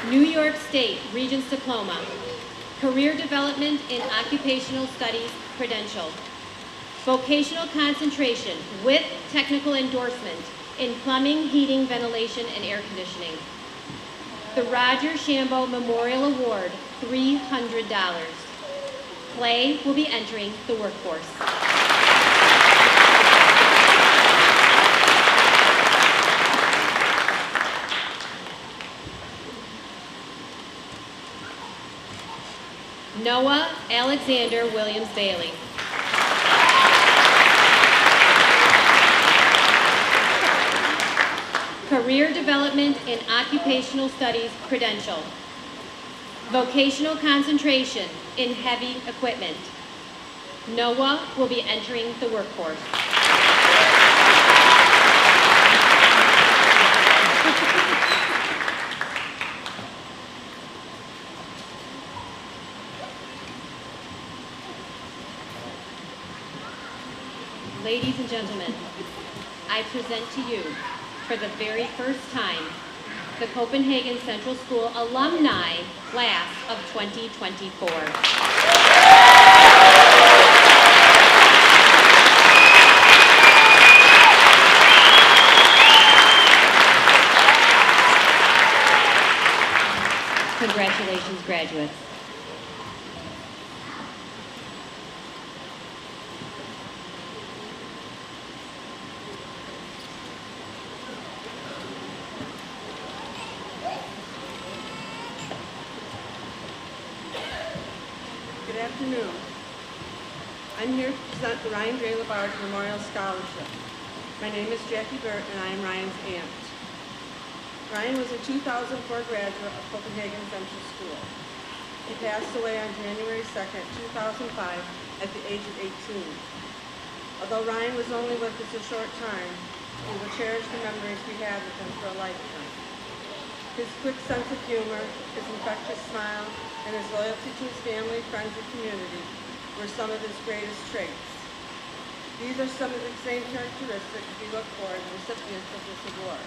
New York State Regents Diploma, Career Development in Occupational Studies credential, vocational concentration with technical endorsement in plumbing, heating, ventilation, and air conditioning. The Roger Shambo Memorial Award, $300. Clay will be entering the workforce. Noah Alexander Williams Bailey. Career Development in Occupational Studies credential. Vocational concentration in heavy equipment. Noah will be entering the workforce. Ladies and gentlemen, I present to you, for the very first time, the Copenhagen Central School Alumni Class of 2024. Congratulations, graduates. Good afternoon. I'm here to present the Ryan J. Labarge Memorial Scholarship. My name is Jackie Burt and I am Ryan's aunt. Ryan was a 2004 graduate of Copenhagen Central School. He passed away on January 2nd, 2005 at the age of 18. Although Ryan was only with us a short time, we will cherish the memories we had with him for a lifetime. His quick sense of humor, his infectious smile, and his loyalty to his family, friends, and community were some of his greatest traits. These are some of the same characteristics we look for in the recipients of this award.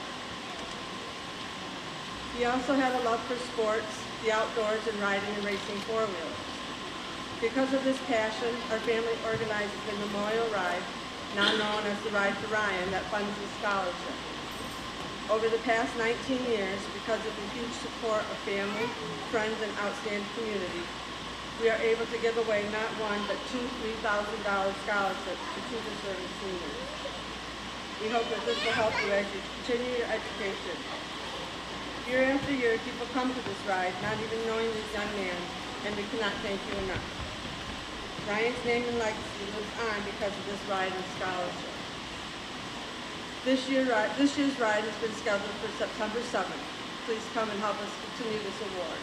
He also had a love for sports, the outdoors, and riding and racing four-wheelers. Because of this passion, our family organizes the Memorial Ride, now known as the Ride for Ryan, that funds the scholarship. Over the past 19 years, because of the huge support of family, friends, and outstanding community, we are able to give away not one, but two $3,000 scholarships to two deserving seniors. We hope that this will help you as you continue your education. Year after year, people come to this ride, not even knowing this young man, and we cannot thank you enough. Ryan's name and legacy lives on because of this ride and scholarship. This year's ride has been scheduled for September 7th. Please come and help us continue this award.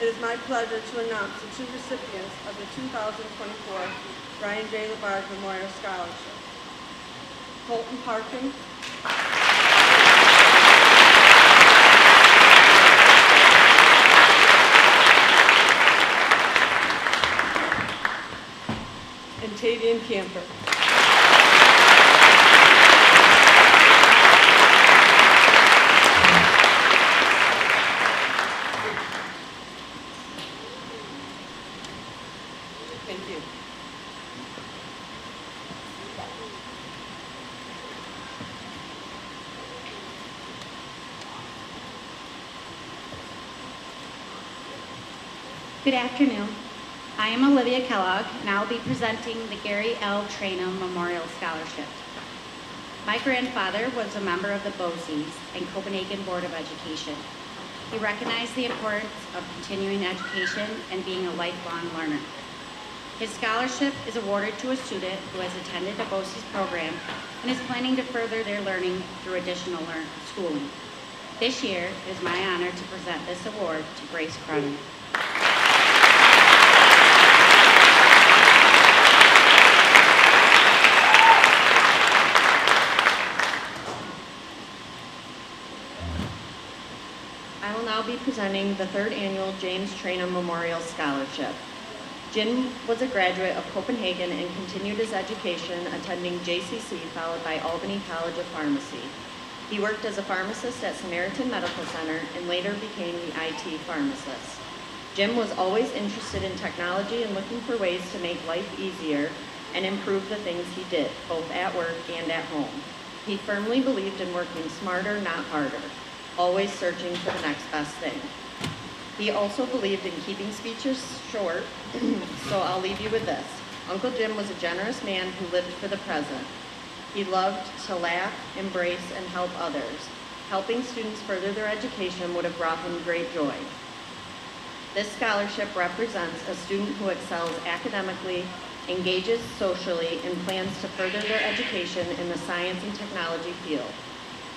It is my pleasure to announce the two recipients of the 2024 Ryan J. Labarge Memorial Scholarship. Colton Parkin and Tavian Camper. Thank you. Good afternoon. I am Olivia Kellogg, and I'll be presenting the Gary L. Trainum Memorial Scholarship. My grandfather was a member of the BOCES and Copenhagen Board of Education. He recognized the importance of continuing education and being a lifelong learner. His scholarship is awarded to a student who has attended the BOCES program and is planning to further their learning through additional schooling. This year, it is my honor to present this award to Grace Cronin. be presenting the third annual James Trainum Memorial Scholarship. Jim was a graduate of Copenhagen and continued his education attending JCC followed by Albany College of Pharmacy. He worked as a pharmacist at Samaritan Medical Center and later became the IT pharmacist. Jim was always interested in technology and looking for ways to make life easier and improve the things he did, both at work and at home. He firmly believed in working smarter, not harder, always searching for the next best thing. He also believed in keeping speeches short, so I'll leave you with this. Uncle Jim was a generous man who lived for the present. He loved to laugh, embrace, and help others. Helping students further their education would have brought him great joy. This scholarship represents a student who excels academically, engages socially, and plans to further their education in the science and technology field.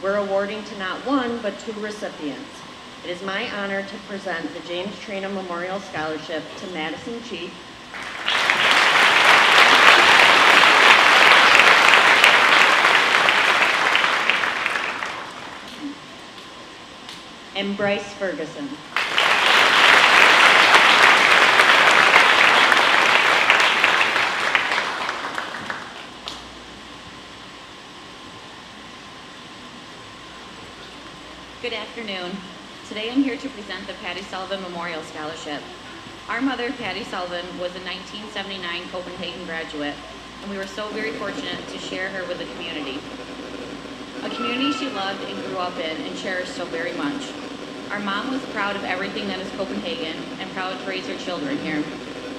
We're awarding to not one, but two recipients. It is my honor to present the James Trainum Memorial Scholarship to Madison Cheek, and Bryce Ferguson. Good afternoon. Today I'm here to present the Patty Sullivan Memorial Scholarship. Our mother, Patty Sullivan, was a 1979 Copenhagen graduate, and we were so very fortunate to share her with the community. A community she loved and grew up in and cherished so very much. Our mom was proud of everything that is Copenhagen and proud to raise her children here.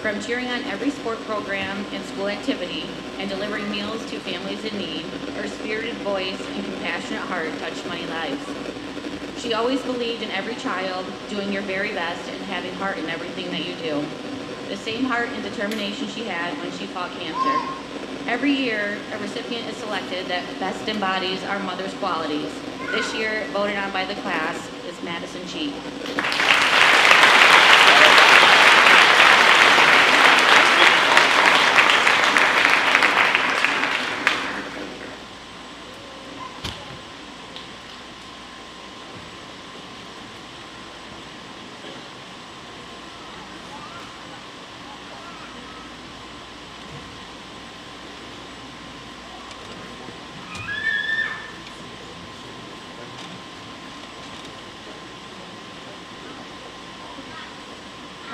From cheering on every sport program and school activity and delivering meals to families in need, her spirited voice and compassionate heart touched many lives. She always believed in every child, doing your very best and having heart in everything that you do. The same heart and determination she had when she fought cancer. Every year, a recipient is selected that best embodies our mother's qualities. This year, voted on by the class, is Madison Cheek.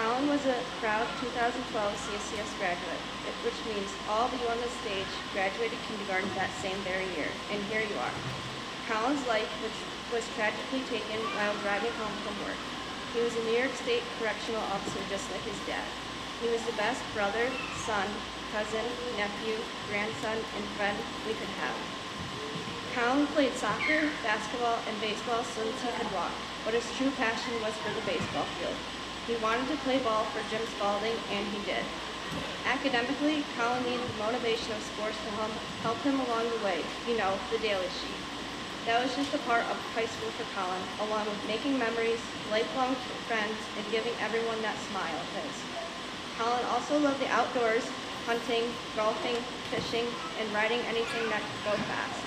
Colin was a proud 2012 CSCS graduate, which means all of you on this stage graduated kindergarten that same very year, and here you are. Colin's life, which was tragically taken while driving home from work. He was a New York State correctional officer just like his dad. He was the best brother, son, cousin, nephew, grandson, and friend we could have. Colin played soccer, basketball, and baseball since he could walk, but his true passion was for the baseball field. He wanted to play ball for Jim Spalding, and he did. Academically, Colin needed the motivation of sports to help him along the way, the daily sheet. That was just a part of high school for Colin, along with making memories, lifelong friends, and giving everyone that smile of his. Colin also loved the outdoors, hunting, golfing, fishing, and riding anything that could go fast.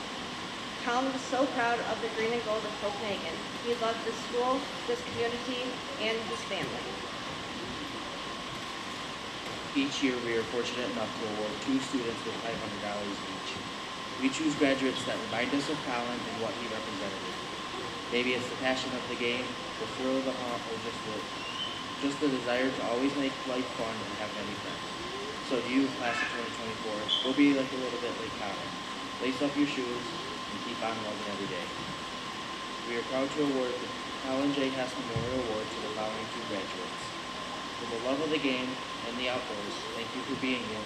Colin was so proud of the green and gold of Copenhagen. He loved this school, this community, and his family. Each year, we are fortunate enough to award 2 students with $500 each. We choose graduates that remind us of Colin and what he represented. Maybe it's the passion of the game, the thrill of the hunt, or just the desire to always make life fun and have many friends. So you, class of 2024, will be like a little bit like Colin. Lace up your shoes and keep on loving every day. We are proud to award the Colin J. Hess Memorial Award to the following 2 graduates. For the love of the game and the outdoors, thank you for being here.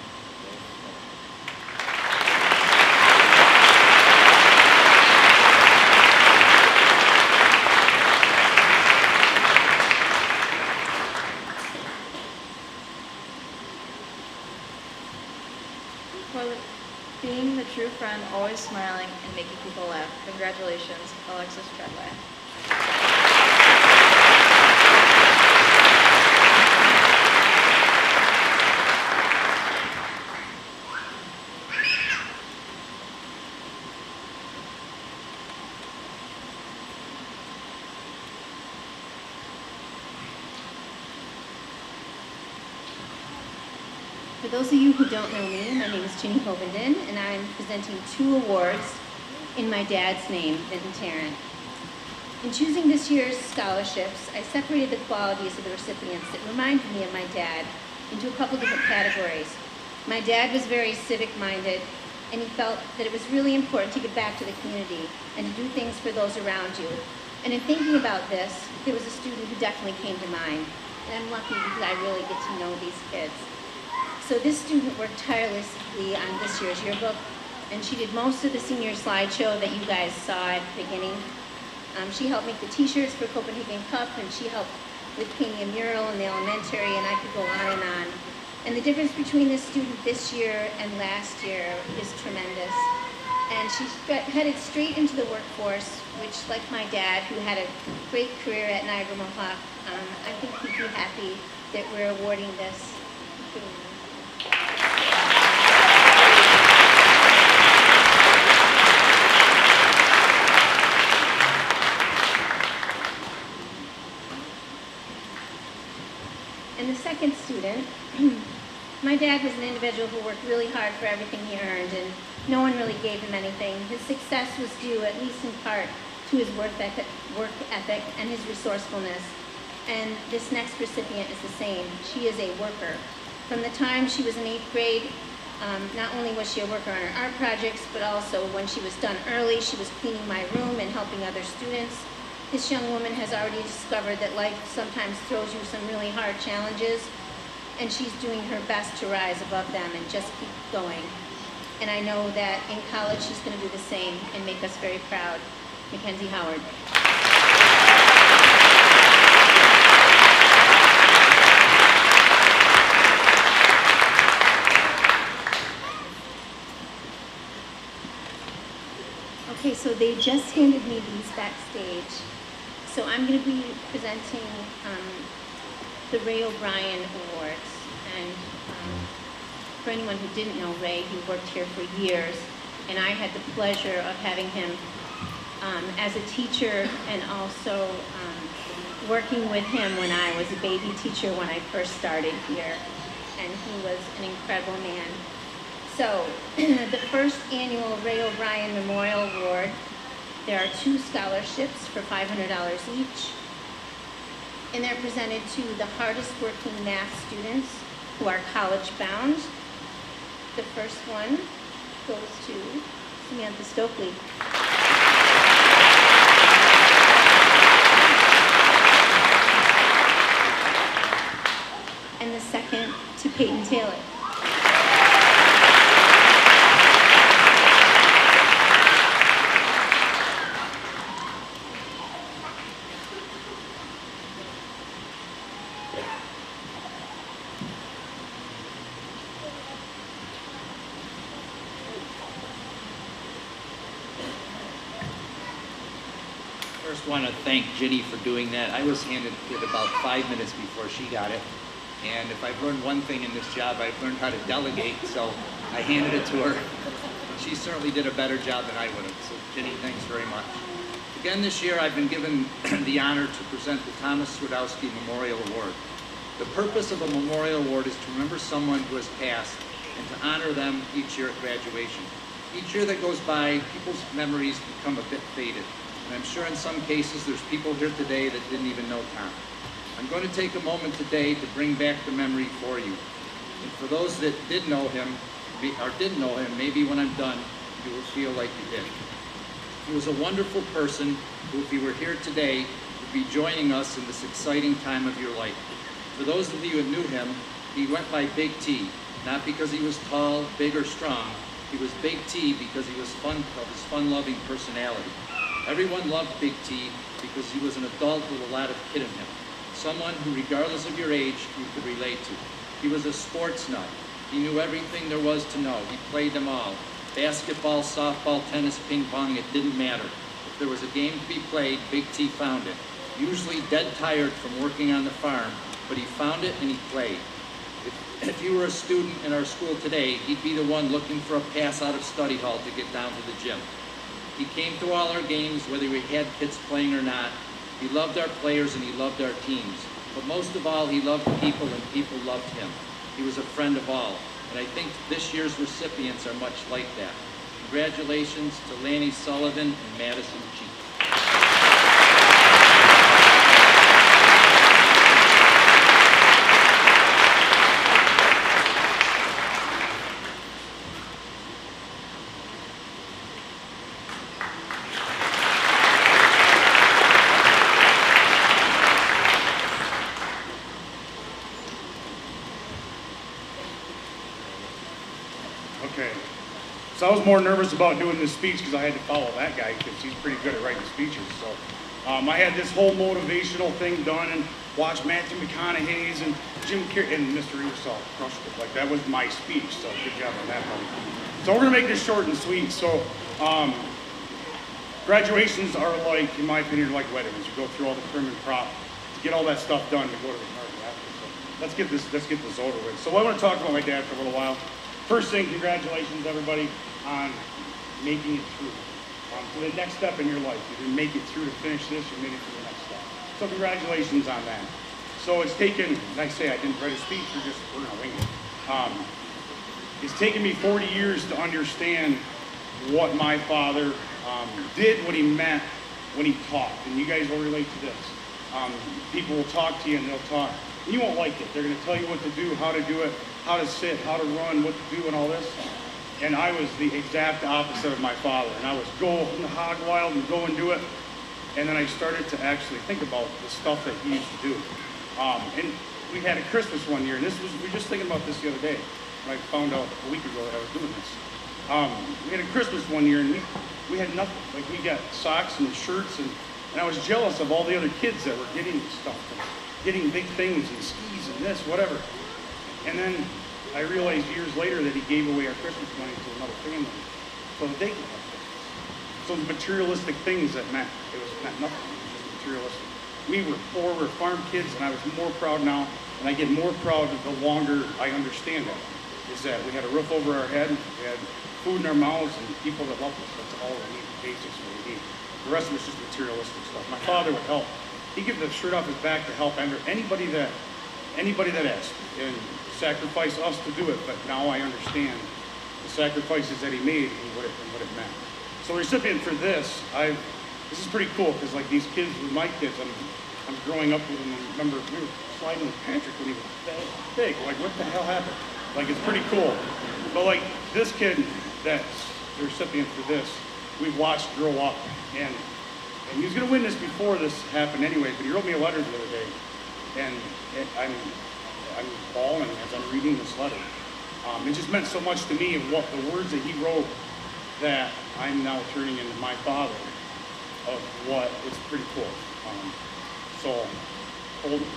For being the true friend, always smiling and making people laugh. Congratulations, Alexis Treadway. For those of you who don't know me, my name is Ginny Hovenden, and I'm presenting 2 awards in my dad's name, Vinton Tarrant. In choosing this year's scholarships, I separated the qualities of the recipients that reminded me of my dad into a couple different categories. My dad was very civic-minded, and he felt that it was really important to give back to the community and to do things for those around you. And in thinking about this, there was a student who definitely came to mind, and I'm lucky because I really get to know these kids. So this student worked tirelessly on this year's yearbook, and she did most of the senior slideshow that you guys saw at the beginning. She helped make the t-shirts for Copenhagen Cup, and she helped with painting a mural in the elementary, and I could go on and on. And the difference between this student this year and last year is tremendous. And she's headed straight into the workforce, which, like my dad, who had a great career at Niagara Mohawk, I think he'd be happy that we're awarding this. And the second student, my dad was an individual who worked really hard for everything he earned, and no one really gave him anything. His success was due, at least in part, to his work ethic and his resourcefulness. And this next recipient is the same. She is a worker. From the time she was in 8th grade, not only was she a worker on her art projects, but also when she was done early, she was cleaning my room and helping other students. This young woman has already discovered that life sometimes throws you some really hard challenges, and she's doing her best to rise above them and just keep going. And I know that in college she's going to do the same and make us very proud. Mackenzie Howard. Okay, so they just handed me these backstage. So I'm going to be presenting the Ray O'Brien Awards. And for anyone who didn't know Ray, he worked here for years. And I had the pleasure of having him as a teacher and also working with him when I was a baby teacher when I first started here. And he was an incredible man. So the first annual Ray O'Brien Memorial Award, there are 2 scholarships for $500 each. And they're presented to the hardest working math students who are college bound. The first one goes to Samantha Stokely. And the second to Peyton Taylor. First, want to thank Ginny for doing that. I was handed it about 5 minutes before she got it. And if I've learned one thing in this job, I've learned how to delegate, so I handed it to her. And she certainly did a better job than I would have. So Ginny, thanks very much. Again this year, I've been given the honor to present the Thomas Swerdowski Memorial Award. The purpose of a memorial award is to remember someone who has passed and to honor them each year at graduation. Each year that goes by, people's memories become a bit faded. And I'm sure in some cases there's people here today that didn't even know Tom. I'm going to take a moment today to bring back the memory for you. And for those that did know him, or didn't know him, maybe when I'm done, you will feel like you did. He was a wonderful person who, if he were here today, would be joining us in this exciting time of your life. For those of you who knew him, he went by Big T, not because he was tall, big, or strong. He was Big T because he was of his fun-loving personality. Everyone loved Big T because he was an adult with a lot of kid in him. Someone who, regardless of your age, you could relate to. He was a sports nut. He knew everything there was to know. He played them all. Basketball, softball, tennis, ping pong, it didn't matter. If there was a game to be played, Big T found it. Usually dead tired from working on the farm, but he found it and he played. If you were a student in our school today, he'd be the one looking for a pass out of study hall to get down to the gym. He came to all our games, whether we had kids playing or not. He loved our players and he loved our teams. But most of all, he loved people and people loved him. He was a friend of all. And I think this year's recipients are much like that. Congratulations to Lanny Sullivan and Madison G. Okay, so I was more nervous about doing this speech because I had to follow that guy because he's pretty good at writing speeches. So I had this whole motivational thing done and watched Matthew McConaughey's and Jim Carrey and Mr. Ebersol crushed it. Like that was my speech, so good job on that one. So we're gonna make this short and sweet. So graduations are like, in my opinion, like weddings. You go through all the prim and prop to get all that stuff done to go to the party after. So let's get this over with. So I want to talk about my dad for a little while. First thing, congratulations everybody on making it through. To the next step in your life. You didn't make it through to finish this, you made it to the next step. So congratulations on that. So it's taken, and I say I didn't write a speech, we're gonna wing it. It's taken me 40 years to understand what my father did, what he meant when he talked. And you guys will relate to this. People will talk to you and they'll talk. And you won't like it. They're gonna tell you what to do, how to do it, how to sit, how to run, what to do and all this. And I was the exact opposite of my father. And I was go hog wild and go and do it. And then I started to actually think about the stuff that he used to do. And we had a Christmas one year, and we were just thinking about this the other day. When I found out a week ago that I was doing this. We had a Christmas one year, and we had nothing. Like we got socks and shirts, and I was jealous of all the other kids that were getting stuff, and getting big things and skis and this, whatever. And then I realized years later that he gave away our Christmas money to another family so that they could have Christmas. So the materialistic things that meant nothing. It was just materialistic. We were poor, we were farm kids, and I was more proud now, and I get more proud the longer I understand that. Is that we had a roof over our head, we had food in our mouths, and people that loved us. That's all we need, the basics what we need. The rest of it's just materialistic stuff. My father would help. He'd give the shirt off his back to help anybody that asked, and sacrifice us to do it. But now I understand the sacrifices that he made and what it meant. So recipient for this, this is pretty cool because like these kids with my kids, I'm growing up with them. And remember, we were sliding with Patrick when he was that big. Like, what the hell happened? Like, it's pretty cool. But like this kid that's the recipient for this, we've watched grow up, and he was gonna win this before this happened anyway. But he wrote me a letter the other day, and I'm bawling as I'm reading this letter. It just meant so much to me and what the words that he wrote that I'm now turning into my father of what it's pretty cool. So hold it.